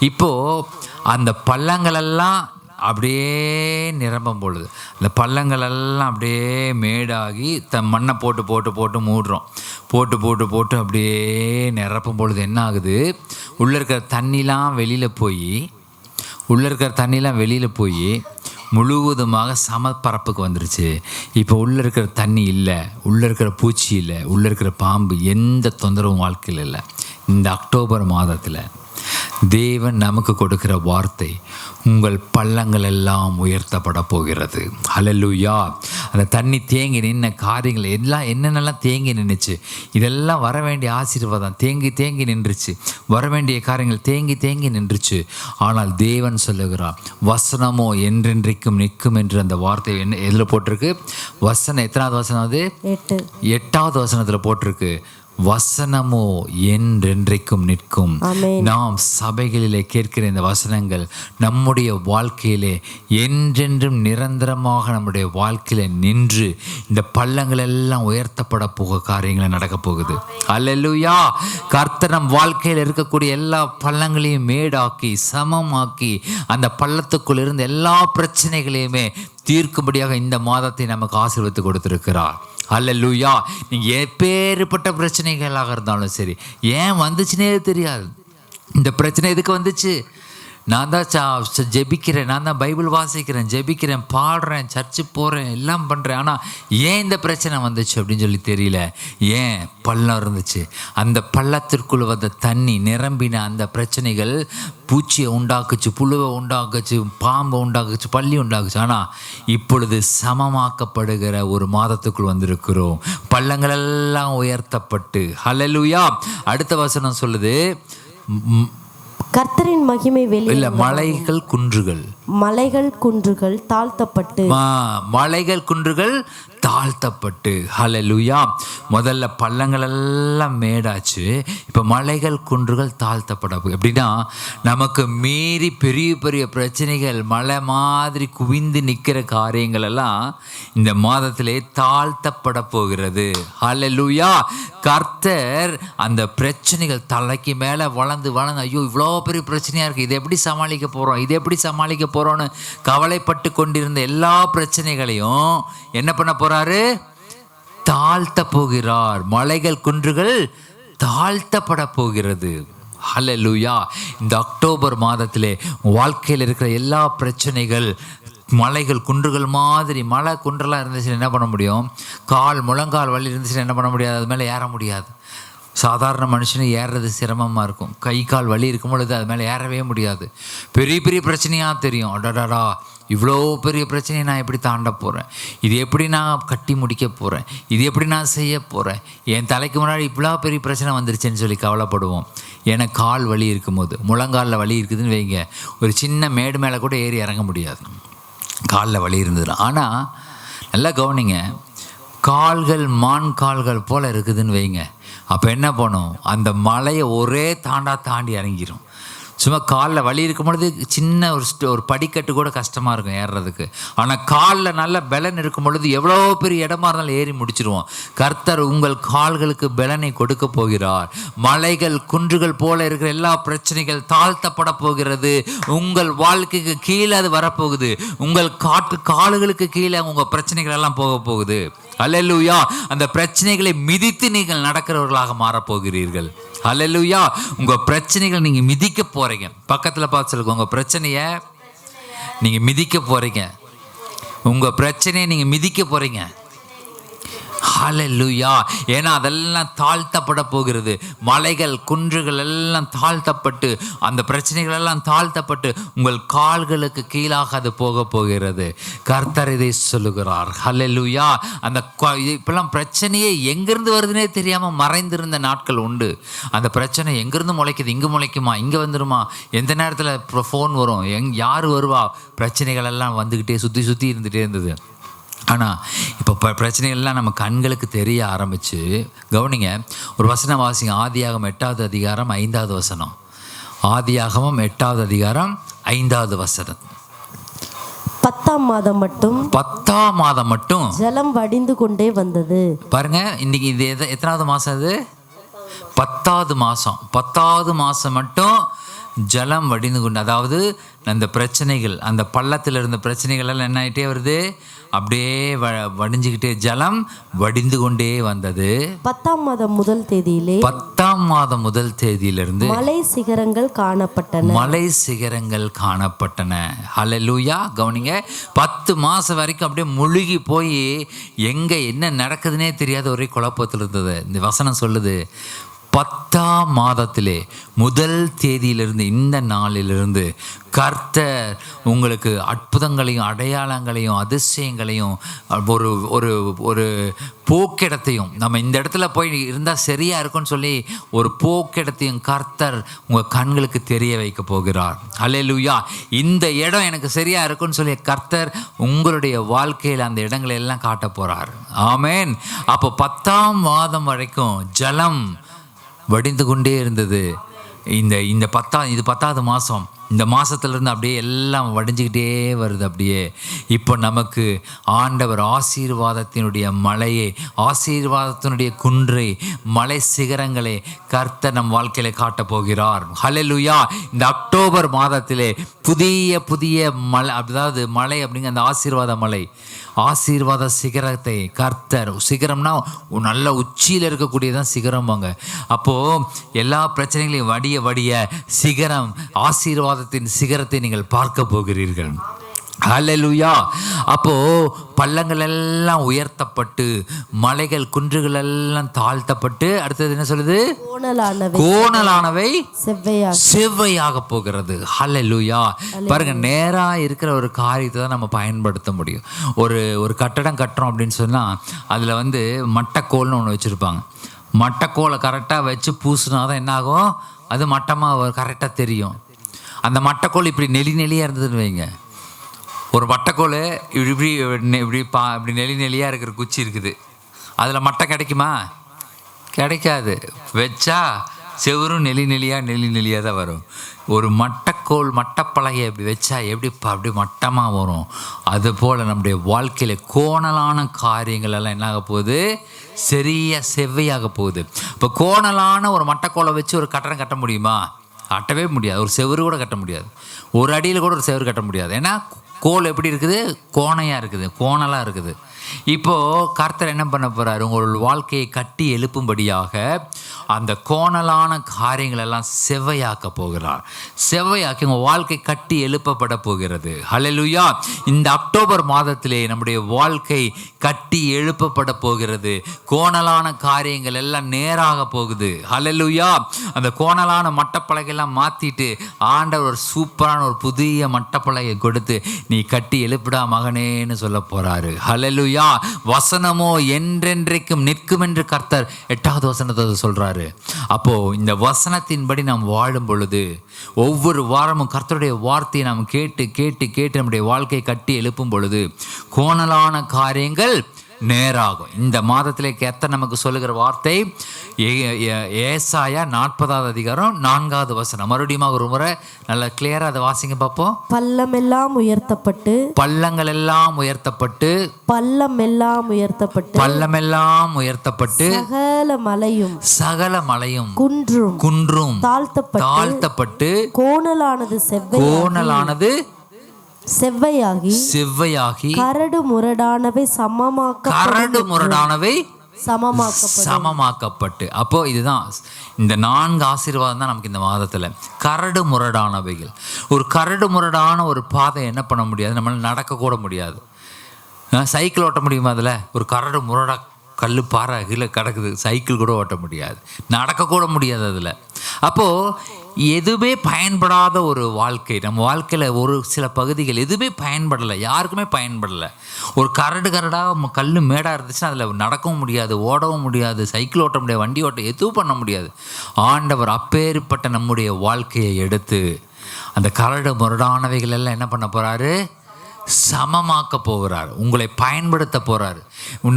இப்போது அந்த பள்ளங்களெல்லாம் அப்படியே நிரம்பும் பொழுது, அந்த பள்ளங்களெல்லாம் அப்படியே மேடாகி மண்ணை போட்டு போட்டு போட்டு மூடுறோம். போட்டு போட்டு போட்டு அப்படியே நிரப்பும் பொழுது என்ன ஆகுது? உள்ளே இருக்கிற தண்ணிலாம் வெளியில் போய் முழுவதுமாக சமப்பரப்புக்கு வந்துருச்சு. இப்போ உள்ளே இருக்கிற தண்ணி இல்லை, உள்ளே இருக்கிற பூச்சி இல்லை, உள்ளே இருக்கிற பாம்பு, எந்த தொந்தரவும் வாழ்க்கையில் இல்லை. இந்த அக்டோபர் மாதத்தில் தேவன் நமக்கு கொடுக்கிற வார்த்தை, உங்கள் பள்ளங்கள் எல்லாம் உயர்த்தப்பட போகிறது. ஹல்லேலூயா. அந்த தண்ணி தேங்கி நின்ன காரியங்கள் எல்லாம் என்னென்னலாம் தேங்கி நின்றுச்சு, இதெல்லாம் வர வேண்டிய ஆசீர்வாதம் தேங்கி நின்றுச்சு, வர வேண்டிய காரியங்கள் தேங்கி நின்றுச்சு. ஆனால் தேவன் சொல்லுகிறார், வசனமோ என்றென்றைக்கும் நிற்கும் என்று. அந்த வார்த்தை என்ன எதில் போட்டிருக்கு? வசனம் எத்தனாவது வசனம்? அது 8வது வசனத்தில் போட்டிருக்கு, வசனமோ என்றென்றைக்கும் நிற்கும். நாம் சபைகளிலே கேட்கிற இந்த வசனங்கள் நம்முடைய வாழ்க்கையிலே என்றென்றும் நிரந்தரமாக நம்முடைய வாழ்க்கையில நின்று இந்த பள்ளங்கள் எல்லாம் உயர்த்தப்பட போக காரியங்களை நடக்க போகுது. அல்லேலூயா. கர்த்தர் நம் வாழ்க்கையில் இருக்கக்கூடிய எல்லா பள்ளங்களையும் மேடாக்கி சமமாக்கி அந்த பள்ளத்துக்குள் இருந்த எல்லா பிரச்சனைகளையுமே தீர்க்கும்படியாக இந்த மாதத்தை நமக்கு ஆசீர்வதித்து கொடுத்திருக்கிறார். அல்லேலூயா. நீங்கள் எப்பேற்பட்ட பிரச்சனைகளாக இருந்தாலும் சரி, ஏன் வந்துச்சுன்னே தெரியாது. இந்த பிரச்சனை எதுக்கு வந்துச்சு? நான் தான் ஜெபிக்கிறேன், நான் தான் பைபிள் வாசிக்கிறேன், ஜெபிக்கிறேன், பாடுறேன், சர்ச்சு போகிறேன், எல்லாம் பண்ணுறேன், ஆனால் ஏன் இந்த பிரச்சனை வந்துச்சு அப்படின்னு சொல்லி தெரியல. ஏன்? பள்ளம் இருந்துச்சு. அந்த பள்ளத்திற்குள்ள வந்த தண்ணி நிரம்பின அந்த பிரச்சனைகள் பூச்சியை உண்டாக்குச்சு, புழுவை உண்டாக்குச்சு, பாம்பை உண்டாக்குச்சு, பள்ளி உண்டாக்குச்சு. ஆனால் இப்பொழுது சமமாக்கப்படுகிற ஒரு மாதத்துக்குள் வந்திருக்கிறோம். பள்ளங்களெல்லாம் உயர்த்தப்பட்டு ஹல்லேலூயா. அடுத்த வசனம் சொல்லுது, கர்த்தரின் மகிமை வெளியே மலைகள் குன்றுகள் தாழ்த்தப்பட்டு ஹல்லேலூயா. முதல்ல பள்ளங்கள் எல்லாம் மேடாச்சு, இப்போ மலைகள் குன்றுகள் தாழ்த்தப்பட. எப்படின்னா, நமக்கு மீறி பெரிய பெரிய பிரச்சனைகள் மலை மாதிரி குவிந்து நிற்கிற காரியங்கள் எல்லாம் இந்த மாதத்திலே தாழ்த்தப்பட போகிறது. ஹல்லேலூயா. கர்த்தர் அந்த பிரச்சனைகள் தலைக்கு மேலே வளர்ந்து ஐயோ இவ்வளோ பெரிய பிரச்சனையாக இருக்குது, இதை எப்படி சமாளிக்க போகிறோன்னு கவலைப்பட்டு கொண்டிருந்த எல்லா பிரச்சனைகளையும் என்ன பண்ண போகிறாரு? தாழ்த்த போகிறார். மலைகள் குன்றுகள் தாழ்த்தப்பட போகிறது. ஹல்லேலூயா. இந்த அக்டோபர் மாதத்திலே வாழ்க்கையில் இருக்கிற எல்லா பிரச்சனைகள் மலைகள் குன்றுகள் மாதிரி மலை குன்றெல்லாம் இருந்துச்சுன்னா என்ன பண்ண முடியும்? முழங்கால் வலி இருந்துச்சுன்னா என்ன பண்ண முடியாது? அது மேலே ஏற முடியாது. சாதாரண மனுஷனு ஏறுறது சிரமமாக இருக்கும். கை கால் வலி இருக்கும் பொழுது அது மேலே ஏறவே முடியாது. பெரிய பெரிய பிரச்சனையாக தெரியும். அடடா, இவ்வளோ பெரிய பிரச்சனையை நான் எப்படி தாண்ட போகிறேன்? இது எப்படி நான் கட்டி முடிக்க போகிறேன்? இது எப்படி நான் செய்ய போகிறேன்? என் தலைக்கு முன்னாடி இவ்வளோ பெரிய பிரச்சனை வந்துருச்சுன்னு சொல்லி கவலைப்படுவோம். எனக்கு கால் வலி இருக்கும்போது, முழங்காலில் வலி இருக்குதுன்னு வைங்க, ஒரு சின்ன மேடு மேலே கூட ஏறி இறங்க முடியாது, காலில் வலி இருந்ததுன்னா. ஆனால் நல்லா கவனிங்க, கால்கள் மான் கால்கள் போல் இருக்குதுன்னு வைங்க, அப்போ என்ன பண்ணும்? அந்த மலையை ஒரே தாண்டி இறங்கிடும். சும்மா காலில் வலி இருக்கும் பொழுது சின்ன ஒரு படிக்கட்டு கூட கஷ்டமாக இருக்கும் ஏறுறதுக்கு. ஆனால் காலில் நல்ல பலன் இருக்கும் பொழுது எவ்வளோ பெரிய இடமா இருந்தாலும் ஏறி முடிச்சிருவோம். கர்த்தர் உங்கள் கால்களுக்கு பலனை கொடுக்க போகிறார். மலைகள் குன்றுகள் போல இருக்கிற எல்லா பிரச்சனைகள் தாழ்த்தப்பட போகிறது. உங்கள் வாழ்க்கைக்கு கீழே அது வரப்போகுது. உங்கள் கால்களுக்கு கீழே உங்கள் பிரச்சனைகள் எல்லாம் போக போகுது. அல்லேலூயா. அந்த பிரச்சனைகளை மிதித்து நீங்கள் நடக்கிறவர்களாக மாறப்போகிறீர்கள். அல்லேலூயா. உங்கள் பிரச்சனைகளை நீங்கள் மிதிக்க போகிறீங்க. பக்கத்தில் பார்த்து சொல்லுங்க, உங்கள் பிரச்சனையை நீங்கள் மிதிக்க போகிறீங்க. உங்கள் பிரச்சனையை நீங்கள் மிதிக்க போகிறீங்க. ஹல்லேலூயா. ஏன்னா அதெல்லாம் தாழ்த்தப்பட போகிறது. மலைகள் குன்றுகள் எல்லாம் தாழ்த்தப்பட்டு, அந்த பிரச்சனைகள் எல்லாம் தாழ்த்தப்பட்டு உங்கள் கால்களுக்கு கீழாக அது போக போகிறது. கர்த்தர் இதை சொல்லுகிறார். ஹல்லேலூயா. அந்த இப்பெல்லாம் பிரச்சனையே எங்கேருந்து வருதுன்னே தெரியாமல் மறைந்திருந்த நாட்கள் உண்டு. அந்த பிரச்சனை எங்கேருந்து முளைக்குது? இங்கே முளைக்குமா? இங்கே வந்துடுமா? எந்த நேரத்தில் ஃபோன் வரும்? யார் வருவா? பிரச்சனைகள் எல்லாம் வந்துக்கிட்டே சுற்றி இருந்துகிட்டே இருந்தது. ஆனால் இப்போ பிரச்சனைகள்லாம் நம்ம கண்களுக்கு தெரிய ஆரம்பித்து, கவனிங்க, ஒரு வசனம் வாசிங்க. ஆதியாகமம் 8வது அதிகாரம் 5வது வசனம். ஆதியாகமம் 8வது அதிகாரம் 5வது வசனம். 10ஆம் மாதம் மட்டும் ஜலம் வடிந்து கொண்டே வந்தது. பாருங்க, இன்னைக்கு இது எத்தனாவது மாதம்? அது 10வது மாதம். 10வது மாதம் மட்டும் ஜலம் வடிந்து கொண்டு, அதாவது அந்த பிரச்சனைகள், அந்த பள்ளத்தில் இருந்த பிரச்சனைகள் எல்லாம் என்ன ஆகிட்டே வருது? அப்படியே வடிஞ்சுக்கிட்டே ஜலம் வடிந்து கொண்டே வந்தது. 10ஆம் மாதம் முதல் தேதியிலிருந்து மலை சிகரங்கள் காணப்பட்டன. ஹல்லேலூயா. கவனிங்க, 10 மாதம் வரைக்கும் அப்படியே முழுகி போய் எங்கே என்ன நடக்குதுன்னே தெரியாத ஒரே குழப்பத்தில் இருந்தது. இந்த வசனம் சொல்லுது, 10ஆம் மாதத்திலே முதல் தேதியிலிருந்து, இந்த நாளிலிருந்து கர்த்தர் உங்களுக்கு அற்புதங்களையும் அடையாளங்களையும் அதிசயங்களையும் ஒரு ஒரு ஒரு போக்கிடத்தையும், நம்ம இந்த இடத்துல போய் இருந்தால் சரியாக இருக்கும்னு சொல்லி ஒரு போக்கிடத்தையும் கர்த்தர் உங்கள் கண்களுக்கு தெரிய வைக்க போகிறார். அல்லேலூயா. இந்த இடம் எனக்கு சரியாக இருக்கும்னு சொல்லி கர்த்தர் உங்களுடைய வாழ்க்கையில் அந்த இடங்களை எல்லாம் காட்ட போகிறார். ஆமேன். அப்போ 10ஆம் மாதம் வரைக்கும் ஜலம் வடிந்து கொண்டே இருந்தது. இது 10வது மாதம். இந்த மாதத்துலேருந்து அப்படியே எல்லாம் வடிஞ்சிக்கிட்டே வருது. அப்படியே இப்போ நமக்கு ஆண்டவர் ஆசீர்வாதத்தினுடைய மலையை, ஆசீர்வாதத்தினுடைய குன்றை, மலை சிகரங்களை கர்த்தர் நம் வாழ்க்கையில காட்டப் போகிறார். ஹல்லேலூயா. இந்த அக்டோபர் மாதத்திலே புதிய மலை, அதாவது மலை அப்படிங்கிற அந்த ஆசீர்வாத மலை, ஆசீர்வாத சிகரத்தை கர்த்தர், சிகரம்னா நல்ல உச்சியில் இருக்கக்கூடியதான் சிகரம்பாங்க. அப்போது எல்லா பிரச்சனைகளையும் வடிய சிகரம், ஆசீர்வாதத்தின் சிகரத்தை நீங்கள் பார்க்க போகிறீர்கள். ஹல்லேலூயா. அப்போ பள்ளங்கள் எல்லாம் உயர்த்தப்பட்டு, மலைகள் குன்றுகள் எல்லாம் தாழ்த்தப்பட்டு, அடுத்தது என்ன சொல்லுது? கோணலானவை செவ்வையாக போகிறது. ஹல்லேலூயா. பாருங்க, நேரா இருக்கிற ஒரு காரியத்தை தான் நம்ம பயன்படுத்த முடியும். ஒரு கட்டடம் கட்டுறோம் அப்படின்னு சொன்னா அதுல மட்டக்கோல்னு ஒன்று வச்சிருப்பாங்க. மட்டக்கோலை கரெக்டாக வச்சு பூசினா தான் என்ன ஆகும்? அது மட்டமாக கரெக்டாக தெரியும். அந்த மட்டக்கோல் இப்படி நெளியாக இருந்ததுன்னு வைங்க, ஒரு மட்டக்கோல் இப்படி நெளியாக இருக்கிற குச்சி இருக்குது, அதில் மட்டை கிடைக்குமா? கிடைக்காது. வச்சா செவரும் நெளியாக தான் வரும். ஒரு மட்டப்பலகை இப்படி வச்சா அப்படி மட்டமாக வரும். அதுபோல் நம்முடைய வாழ்க்கையில் கோணலான காரியங்கள் எல்லாம் என்ன ஆக போகுது? சரியாக செவ்வையாக போகுது. இப்போ கோணலான ஒரு மட்டக்கோலை வச்சு ஒரு கட்டடம் கட்ட முடியுமா? கட்டவே முடியாது. ஒரு செவரு கூட கட்ட முடியாது. ஒரு அடியில் கூட ஒரு செவரு கட்ட முடியாது. ஏன்னா கோல் எப்படி இருக்குது? கோணையாக இருக்குது, கோணலாக இருக்குது. இப்போ கர்த்தர் என்ன பண்ண போறாரு? உங்கள் வாழ்க்கையை கட்டி எழுப்பும்படியாக அந்த கோணலான காரியங்கள் எல்லாம் செவ்வையாக்க போகிறார். செவ்வையாக்கி உங்கள் வாழ்க்கை கட்டி எழுப்பப்பட போகிறது. ஹல்லேலூயா. இந்த அக்டோபர் மாதத்திலே நம்முடைய வாழ்க்கை கட்டி எழுப்பப்பட போகிறது. கோணலான காரியங்கள் எல்லாம் நேராக போகுது. ஹல்லேலூயா. அந்த கோணலான மட்டப்பலகையெல்லாம் மாற்றிட்டு ஆண்டவர் ஒரு சூப்பரான ஒரு புதிய மட்டப்பலகை கொடுத்து நீ கட்டி எழுப்பிடா மகனேன்னு சொல்ல போகிறாரு. ஹல்லேலூயா. வசனமோ என்றென்றைக்கும் நிற்கும் என்று கர்த்தர் 8வது வசனத்தை சொல்கிறாரு. அப்போ இந்த வசனத்தின்படி நாம் வாழும் பொழுது ஒவ்வொரு வாரமும் கர்த்தருடைய வார்த்தையை நாம் கேட்டு கேட்டு கேட்டு நம்முடைய வாழ்க்கையை கட்டி எழுப்பும் பொழுது கோணலான காரியங்கள் நேராகும். இந்த மாதத்திலே கர்த்தர் நமக்கு சொல்லுகிற வார்த்தை ஏசாயா 40வது அதிகாரம் 4வது வசனம். மறுபடியும் ஒரு முறை நல்லா கிளியரா அதை வாசிங்க பார்ப்போம். பள்ளமெல்லாம் உயர்த்தப்பட்டு, பள்ளங்கள் எல்லாம் உயர்த்தப்பட்டு, பள்ளமெல்லாம் உயர்த்தப்பட்டு, பள்ளமெல்லாம் உயர்த்தப்பட்டு, சகல மலையும், சகல மலையும், குன்றும், குன்றும் தாழ்த்தப்பட்டு, கோணலானது செவ்வையாகி, செவ்வையாகி, கரடு முரடானவை சமமாக்கப்பட்டு. அப்போ இதுதான் இந்த 4 ஆசீர்வாதம் தான் நமக்கு இந்த மாதத்துல. கரடு முரடானவைகள். ஒரு கரடு முரடான ஒரு பாதை என்ன பண்ண முடியாது, நம்மளால நடக்க கூட முடியாது. சைக்கிள் ஓட்ட முடியுமா? அதில் ஒரு கரடு முரடா கல் பாறை கீழே கிடக்குது, சைக்கிள் கூட ஓட்ட முடியாது, நடக்கக்கூட முடியாது அதில். அப்போது எதுவுமே பயன்படாத ஒரு வாழ்க்கை நம்ம வாழ்க்கையில். ஒரு சில பகுதிகள் எதுவுமே பயன்படலை, யாருக்குமே பயன்படலை. ஒரு கரடாக கல் மேடாக இருந்துச்சுன்னா அதில் நடக்கவும் முடியாது, ஓடவும் முடியாது, சைக்கிள் ஓட்ட முடியாது, வண்டி ஓட்ட எதுவும் பண்ண முடியாது. ஆண்டவர் அப்பேற்பட்ட நம்முடைய வாழ்க்கையை எடுத்து அந்த கரடு முரடானவைகள் எல்லாம் என்ன பண்ண போகிறாரு? சமமாக்க போகிறார். உங்களை பயன்படுத்த போகிறார்.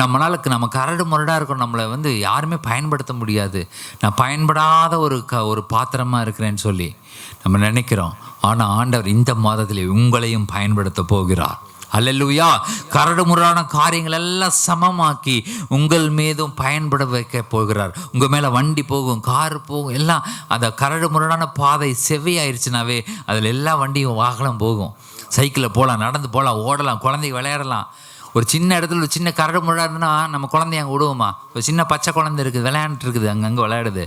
நம்ம கரடு முரடாக இருக்கணும், நம்மளை யாருமே பயன்படுத்த முடியாது. நான் பயன்படாத ஒரு பாத்திரமாக இருக்கிறேன்னு சொல்லி நம்ம நினைக்கிறோம். ஆனால் ஆண்டவர் இந்த மாதத்தில் உங்களையும் பயன்படுத்த போகிறார். அல்லேலூயா. கரடு முரடான காரியங்கள் எல்லாம் சமமாக்கி உங்கள் மீதும் பயன்பட வைக்க போகிறார். உங்கள் மேலே வண்டி போகும், கார் போகும், எல்லாம் அந்த கரடு முரடான பாதை செவ்வையாயிருச்சுனாவே அதில் எல்லா வண்டியும் வாகனம் போகும். சைக்கிளில் போகலாம், நடந்து போகலாம், ஓடலாம், குழந்தைங்க விளையாடலாம். ஒரு சின்ன இடத்துல ஒரு சின்ன கரடு முரடாக இருந்துன்னா நம்ம குழந்தைய அங்கே விடுவோமா? ஒரு சின்ன பச்சை குழந்தை இருக்குது, விளையாண்டுட்டு இருக்குது, அங்கங்கே விளையாடுது.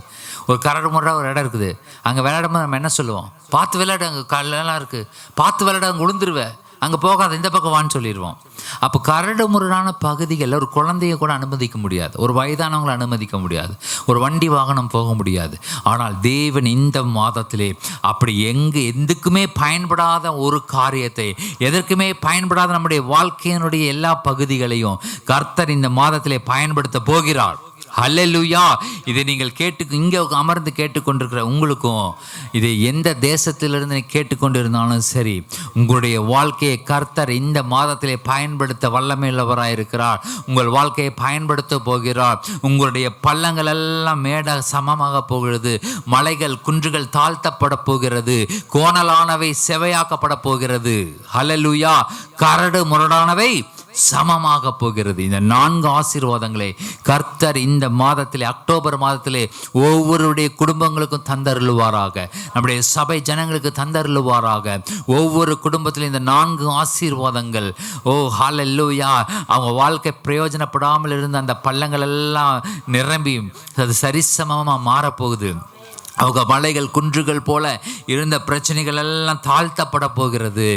ஒரு கரடு முரடாக ஒரு இடம் இருக்குது, அங்கே விளையாடும்போது நம்ம என்ன சொல்லுவோம்? பார்த்து விளையாடு, அங்கே கல்லெல்லாம் இருக்குது, பார்த்து விளையாடு, அங்கே விழுந்துருவேன், அங்கே போகாத, இந்த பக்கம் வான்னு சொல்லிடுவோம். அப்போ கரடு முரடான பகுதிகளில் ஒரு குழந்தைய கூட அனுமதிக்க முடியாது, ஒரு வயதானவங்களை அனுமதிக்க முடியாது, ஒரு வண்டி வாகனம் போக முடியாது. ஆனால் தேவன் இந்த மாதத்திலே அப்படி எதுக்குமே பயன்படாத ஒரு காரியத்தை, எதற்குமே பயன்படாத நம்முடைய வாழ்க்கையினுடைய எல்லா பகுதிகளையும் கர்த்தர் இந்த மாதத்திலே பயன்படுத்த போகிறார். ஹல்லேலூயா. இதை நீங்கள் இங்கே அமர்ந்து கேட்டுக்கொண்டிருக்கிற உங்களுக்கும், இதை எந்த தேசத்திலிருந்து கேட்டுக்கொண்டு இருந்தாலும் சரி, உங்களுடைய வாழ்க்கையை கர்த்தர் இந்த மாதத்திலே பயன்படுத்த வல்லமையுள்ளவராக இருக்கிறார். உங்கள் வாழ்க்கையை பயன்படுத்த போகிறார். உங்களுடைய பள்ளங்கள் எல்லாம் மேடாக சமமாக போகிறது, மலைகள் குன்றுகள் தாழ்த்தப்பட போகிறது, கோணலானவை செவையாக்கப்பட போகிறது. ஹல்லேலூயா. கரடு முரடானவை சமமாக போகிறது. இந்த 4 ஆசீர்வாதங்களை கர்த்தர் இந்த மாதத்திலே, அக்டோபர் மாதத்திலே ஒவ்வொருடைய குடும்பங்களுக்கும் தந்தருளுவாராக. நம்முடைய சபை ஜனங்களுக்கு தந்தருளுவாராக. ஒவ்வொரு குடும்பத்திலும் இந்த 4 ஆசீர்வாதங்கள், ஓ ஹல்லேலூயா, அவங்க வாழ்க்கை பிரயோஜனப்படாமல் இருந்த அந்த பள்ளங்கள் எல்லாம் நிரம்பி அது சரிசமமாக மாறப்போகுது. அவங்க மலைகள் குன்றுகள் போல இருந்த பிரச்சனைகள் எல்லாம் தாழ்த்தப்பட போகிறது.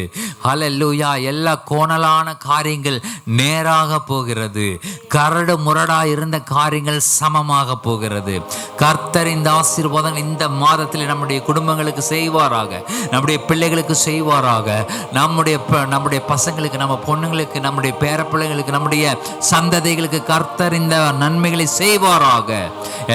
ஹல்லேலூயா. எல்லா கோணலான காரியங்கள் நேராக போகிறது. கரடு முரடா இருந்த காரியங்கள் சமமாக போகிறது. கர்த்தர் இந்த ஆசீர்வாதங்கள் இந்த மாதத்தில் நம்முடைய குடும்பங்களுக்கு செய்வாராக, நம்முடைய பிள்ளைகளுக்கு செய்வாராக, நம்முடைய பசங்களுக்கு, நம்ம பொண்ணுங்களுக்கு, நம்முடைய பேர பிள்ளைங்களுக்கு, நம்முடைய சந்ததிகளுக்கு கர்த்தர் இந்த நன்மைகளை செய்வாராக.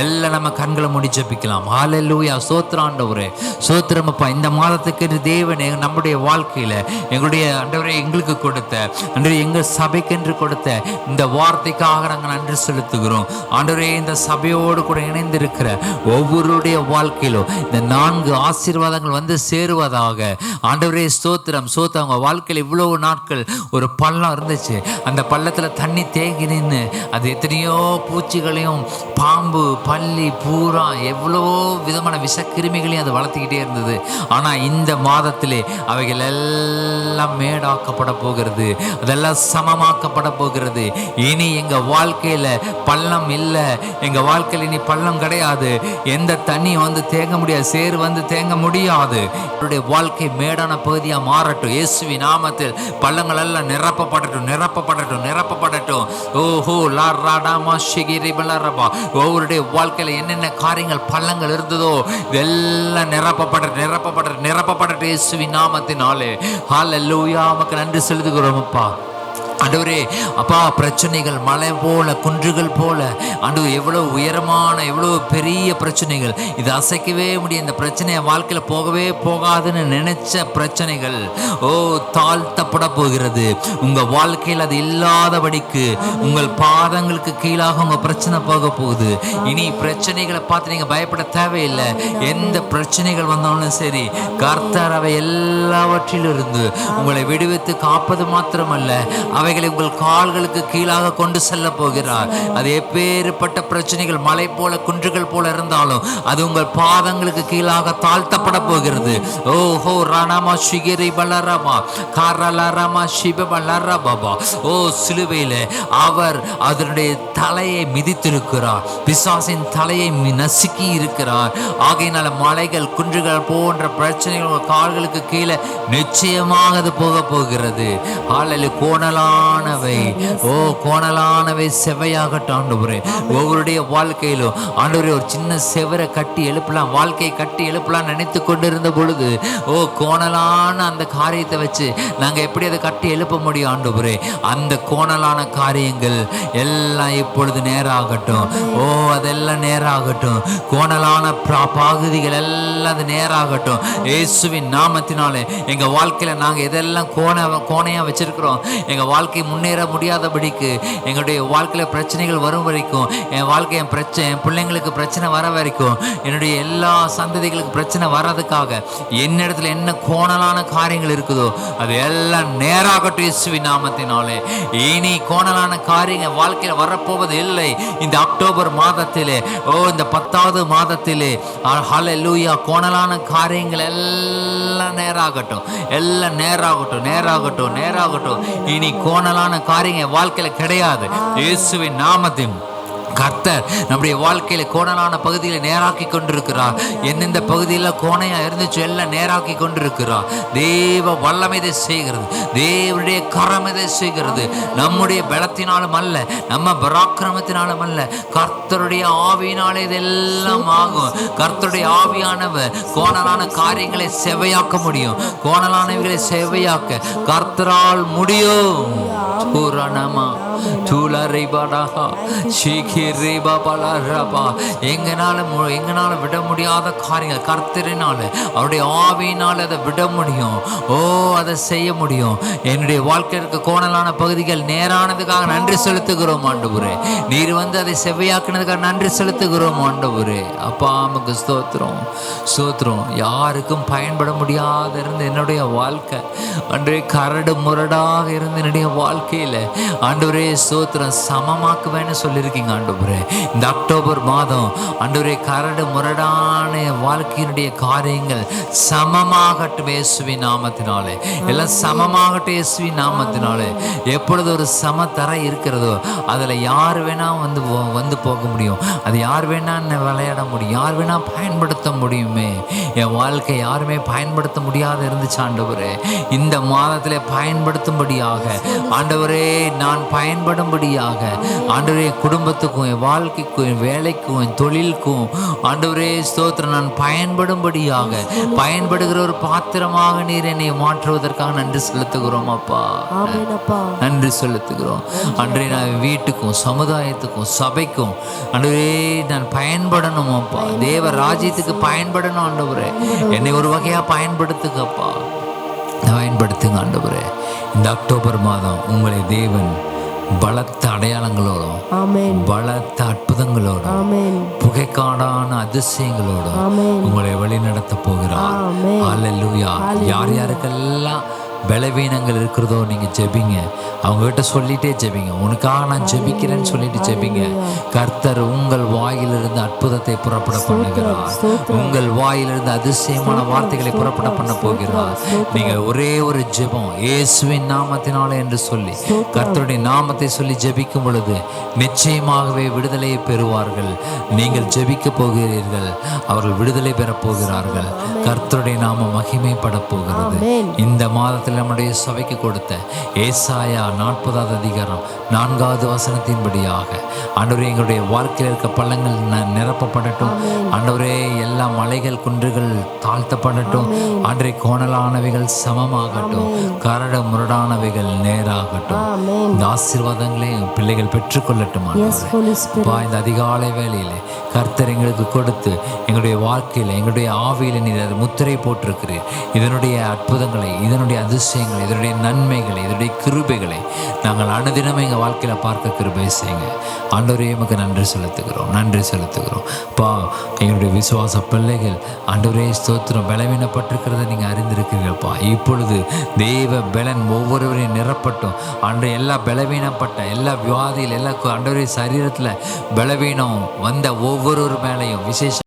எல்லாம் நம்ம கண்களை மூடி ஜெபிக்கலாம். ஹல்லேலூயா. சோத்திராண்டவரே, சோத்திரமப்பா. இந்த மாதத்துக்கு தேவனே நம்முடைய வாழ்க்கையில எங்களுடைய ஆண்டவரே எங்களுக்கு கொடுத்த, ஆண்டவரே எங்கள் சபைக்கென்று கொடுத்த இந்த வார்த்தைக்காக நாங்கள் நன்றி செலுத்துகிறோம். ஆண்டவரே இந்த சபையோடு கூட இணைந்திருக்கிற ஒவ்வொருடைய வாழ்க்கையிலும் இந்த 4 ஆசீர்வாதங்கள் சேருவதாக. ஆண்டவரே ஸ்தோத்திரம், ஸ்தோத்திரம். அவங்க வாழ்க்கையில் இவ்வளவு நாட்கள் ஒரு பள்ளம் இருந்துச்சு, அந்த பள்ளத்தில் தண்ணி தேங்கி நின்று அது எத்தனையோ பூச்சிகளையும், பாம்பு, பல்லி, பூரா, எவ்வளவோ விதமான விஷக்கிருமிகளையும் அதை வளர்த்துக்கிட்டே இருந்தது. இருந்தது. ஆனால் இந்த மாதத்திலே அவைகள் எல்லாம் மேடாக்கப்பட போகிறது, அதெல்லாம் சமமாக்கப்பட போகிறது. இனி எங்கள் வாழ்க்கையில் பள்ளம் இல்லை, எங்கள் வாழ்க்கையில் இனி பள்ளம் கிடையாது. எந்த தண்ணி வந்து தேங்க முடியாது, சேறு வந்து தேங்க முடியாது. என்னுடைய வாழ்க்கை மேடான பகுதியாக மாறட்டும். இயேசுவின் நாமத்தில் பள்ளங்கள் எல்லாம் நிரப்பப்படட்டும், நிரப்பப்படட்டும், நிரப்பப்படட்டும். ஓஹோ லாராடாமா ஷிகிரி பலரபா. ஒவ்வொருடைய வாழ்க்கையில் என்னென்ன காரியங்கள் பள்ளங்கள் இருந்ததோ இதெல்லாம் நிரப்பப்படட்டும், நிரப்பப்படட்டும், நிரப்பப்படட்டும் இயேசுவின் நாமத்தினாலே. ஹல்லேலூயா. உமக்கு நன்றி செலுத்துகிறோம் அப்பா. ஆண்டவரே அப்பா, பிரச்சனைகள் மலை போல, குன்றுகள் போல, ஆண்டவர் எவ்வளவு உயரமான, எவ்வளவு பெரிய பிரச்சனைகள், இது அசைக்கவே முடியும், இந்த பிரச்சனையை வாழ்க்கையில் போகவே போகாதுன்னு நினைச்ச பிரச்சனைகள் தாழ்த்தப்பட போகிறது. உங்கள் வாழ்க்கையில் அது இல்லாதபடிக்கு உங்கள் பாதங்களுக்கு கீழாக உங்கள் பிரச்சனை போக போகுது. இனி பிரச்சனைகளை பார்த்து நீங்கள் பயப்பட தேவையில்லை. எந்த பிரச்சனைகள் வந்தாலும் சரி, கர்த்தர் அவை எல்லாவற்றிலிருந்து உங்களை விடுவித்து காப்பது மாத்திரமல்ல, அவைகளை உங்கள் கால்களுக்கு கீழாக கொண்டு செல்ல போகிறார். அது எப்பேற்பட்ட பிரச்சனைகள் மலை போல, குன்றுகள் போல இருந்தாலும் அது உங்கள் பாதங்களுக்கு கீழாக தாழ்த்தப்பட போகிறது. ஓஹோ ராணாமா ஷிகிரி பலரமா காரலரமா ஷிப பலரபாபா. ஓ சிலுவையில் அவர் அதனுடைய தலையை மிதித்திருக்கிறார், பிசாசின் தலையை நசுக்கி இருக்கிறார். ஆகையினால மலைகள், குன்றுகள் போன்ற பிரச்சனைகள் உங்கள் கால்களுக்கு கீழே நிச்சயமாக அது போக போகிறது. கோணலானவை செவையாகட்டும் ஆண்டவரே. ஒவ்வொருடைய வாழ்க்கையிலும் ஆண்டவரே ஒரு சின்ன செவரை கட்டி எழுப்பலாம், வாழ்க்கையை கட்டி எழுப்பலாம் நினைத்து கொண்டிருந்த பொழுது கோணலான அந்த காரியத்தை வச்சு நாங்கள் எப்படி அதை கட்டி எழுப்ப முடியும் ஆண்டவரே? அந்த கோணலான காரியங்கள் எல்லாம் இப்பொழுது நேராகட்டும். அதெல்லாம் நேராகட்டும். கோணலான பகுதிகள் எல்லாம் அது நேராகட்டும் இயேசுவின் நாமத்தினாலே. எங்கள் வாழ்க்கையில் நாங்கள் எதெல்லாம் கோணையாக வச்சிருக்கிறோம், எங்கள் வாழ்க்கை முன்னேற முடியாதபடிக்கு, எங்களுடைய வாழ்க்கையில் பிரச்சனைகள் வரும் வரைக்கும், என் வாழ்க்கை என் பிள்ளைங்களுக்கு பிரச்சனை வர வரைக்கும், என்னுடைய எல்லா சந்ததிகளுக்கு பிரச்சனை வர்றதுக்காக என்னிடத்துல என்ன கோணலான காரியங்கள் இருக்குதோ அது எல்லாம் நேராகட்டும் இயேசுவின் நாமத்தினாலே. இனி கோணலான காரியங்கள் வாழ்க்கையில் வரப்போவது இல்லை. இந்த அக்டோபர் மாதத்திலே, இந்த 10வது மாதத்திலே ஹல்லேலூயா, கோணலான காரியங்கள் எல்லாம் நேராகட்டும், எல்லாம் நேராகட்டும், நேராகட்டும், நேராகட்டும். இனி கோணலான காரியங்கள் வாழ்க்கையில் கிடையாது இயேசுவின் நாமத்தின். கர்த்தர் நம்முடைய வாழ்க்கையில கோணலான பகுதிகளை நேராக்கி கொண்டிருக்கிறார். எந்தெந்த பகுதியில் கோணையா இருந்துச்சு எல்லாம் நேராக்கி கொண்டிருக்கிறார். தேவ வல்லமை இதை செய்கிறது, தேவனுடைய கரம் இதை செய்கிறது. நம்முடைய பலத்தினாலும் அல்ல, நம்ம பராக்கிரமத்தினாலும் அல்ல, கர்த்தருடைய ஆவியினாலே இதெல்லாம் ஆகும். கர்த்தருடைய ஆவியானவர் கோணலான காரியங்களை செவையாக்க முடியும். கோணலானவைகளை செவையாக்க கர்த்தரால் முடியும். எங்கனால விட முடியாத காரியங்கள் கர்த்தரினால, அவருடைய ஆவியினால அதை விட முடியும். அதை செய்ய முடியும். என்னுடைய வாழ்க்கைக்கு கோணலான பகுதிகள் நேரானதுக்காக நன்றி செலுத்துகிறோம் ஆண்டவரே. நீர் வந்து அதை செவ்வையாக்குனதுக்காக நன்றி செலுத்துகிறோம் ஆண்டவரே. அப்பா நமக்கு ஸ்தோத்திரம், ஸ்தோத்திரம். யாருக்கும் பயன்பட முடியாத இருந்த என்னுடைய வாழ்க்கை அன்றே கரடு முரடாக இருந்த என்னுடைய வாழ்க்கையில ஆண்டவரே ஸ்தோத்திரம், சமமாக்குவேன்னு சொல்லியிருக்கீங்க ஆண்டவரே. இந்த அக்டோபர் மாதம் ஆண்டவரே கரடு முரடான வாழ்க்கையினுடைய காரியங்கள் சமமாகட்டும் இயேசுவின் நாமத்தினாலே. எல்லாம் சமமாகட்டும் இயேசுவின் நாமத்தினாலே. எப்பொழுது ஒரு சமத்தரை இருக்கிறதோ அதில் யார் வேணா வந்து போக முடியும், அது யார் வேணா விளையாட முடியும், யார் வேணா பயன்படுத்த முடியுமே. என் வாழ்க்கை யாருமே பயன்படுத்த முடியாத இருந்துச்சு ஆண்டவரே. இந்த மாதத்திலே பயன்படுத்தும்படியாக ஆண்டவரே, நான் பயன்படும்படியாக ஆண்டவரே, குடும்பத்துக்கும் என் வாழ்க்கைக்கும் என் வேலைக்கும் என் தொழிலுக்கும் ஆண்டவரே ஸ்தோத்திரம், நான் பயன்படும்படியாக பயன்படுகிற ஒரு பாத்திரமாக நீர் என்னை மாற்றுவதற்காக நன்றி செலுத்துகிறோம் அப்பா, நன்றி செலுத்துகிறோம். அன்றே நான் வீட்டுக்கும் சமுதாயத்துக்கும் சபைக்கும் ஆண்டவரே நான் பயன்படணும் அப்பா. தேவ ராஜ்யத்துக்கு பயன்படணும் ஆண்டவரே. என்னை ஒரு வகையா பயன்படுத்துங்கப்பா, பயன்படுத்துங்க ஆண்டவரே. இந்த அக்டோபர் மாதம் உங்களை தேவன் பலத்த அடையாளங்களோடும், பலத்த அற்புதங்களோடும், புகைக்காடான அதிசயங்களோடும் உங்களை வழி நடத்த போகிறார். அல்லேலூயா. யார் யாருக்கெல்லாம் பலவீனங்கள் இருக்கிறதோ நீங்கள் ஜெபிங்க. அவங்ககிட்ட சொல்லிட்டே ஜெபிங்க. உனக்காக நான் ஜெபிக்கிறேன்னு சொல்லிட்டு ஜெபிங்க. கர்த்தர் உங்கள் வாயிலிருந்து அற்புதத்தை புறப்பட பண்ணுகிறார். உங்கள் வாயிலிருந்து அதிசயமான வார்த்தைகளை புறப்பட பண்ண போகிறார். நீங்கள் ஒரே ஒரு ஜெபம், இயேசுவின் நாமத்தினாலே என்று சொல்லி கர்த்தருடைய நாமத்தை சொல்லி ஜெபிக்கும் பொழுது நிச்சயமாகவே விடுதலையை பெறுவார்கள். நீங்கள் ஜெபிக்க போகிறீர்கள், அவர்கள் விடுதலை பெறப் போகிறார்கள். கர்த்தருடைய நாம மகிமைப்பட போகிறது. இந்த மாதத்தில் நம்முடைய சபைக்கு கொடுத்த ஏசாயா 40வது அதிகாரம் 4வது வசனத்தின்படியாக ஆண்டவரே, எங்களுடைய வாழ்க்கையில் இருக்க பள்ளங்கள் நிரப்பப்படட்டும். ஆண்டவரே, எல்லா மலைகள் குன்றுகள் தாழ்த்தப்படட்டும். ஆண்டவரே, கோணலானவைகள் சமமாகட்டும், கரடு முரடானவைகள் நேராகட்டும். இந்த ஆசீர்வாதங்களை பிள்ளைகள் பெற்றுக்கொள்ளட்டும். இந்த அதிகாலை வேளையிலே கர்த்தர் எங்களுக்கு கொடுத்து எங்களுடைய வாழ்க்கையில் எங்களுடைய ஆவியில் நீர் முத்திரை போட்டிருக்கிறீர். இதனுடைய அற்புதங்களை, இதனுடைய அதிசயங்களை, இதனுடைய நன்மைகளை, இதனுடைய கிருபைகளை நாங்கள் அனுதினம் எங்கள் வாழ்க்கையில் பார்க்க கிருபை செய்யுங்க. ஆண்டவரே, எமக்கு நன்றி செலுத்துகிறோம், நன்றி செலுத்துகிறோம். எங்களுடைய விசுவாச பிள்ளைகள் ஆண்டவரே ஸ்தோத்திரம் பலவீனப்பட்டிருக்கிறத நீங்கள் அறிந்திருக்கிறீர்கள்ப்பா. இப்பொழுது தெய்வ பலன் ஒவ்வொருவரையும் நிரப்பட்டும். ஆண்டு எல்லா பலவீனப்பட்ட எல்லா வியாதியில் எல்லா ஆண்டவரே சரீரத்தில் பலவீனம் வந்த ஒவ்வொரு மேலையும் விசேஷ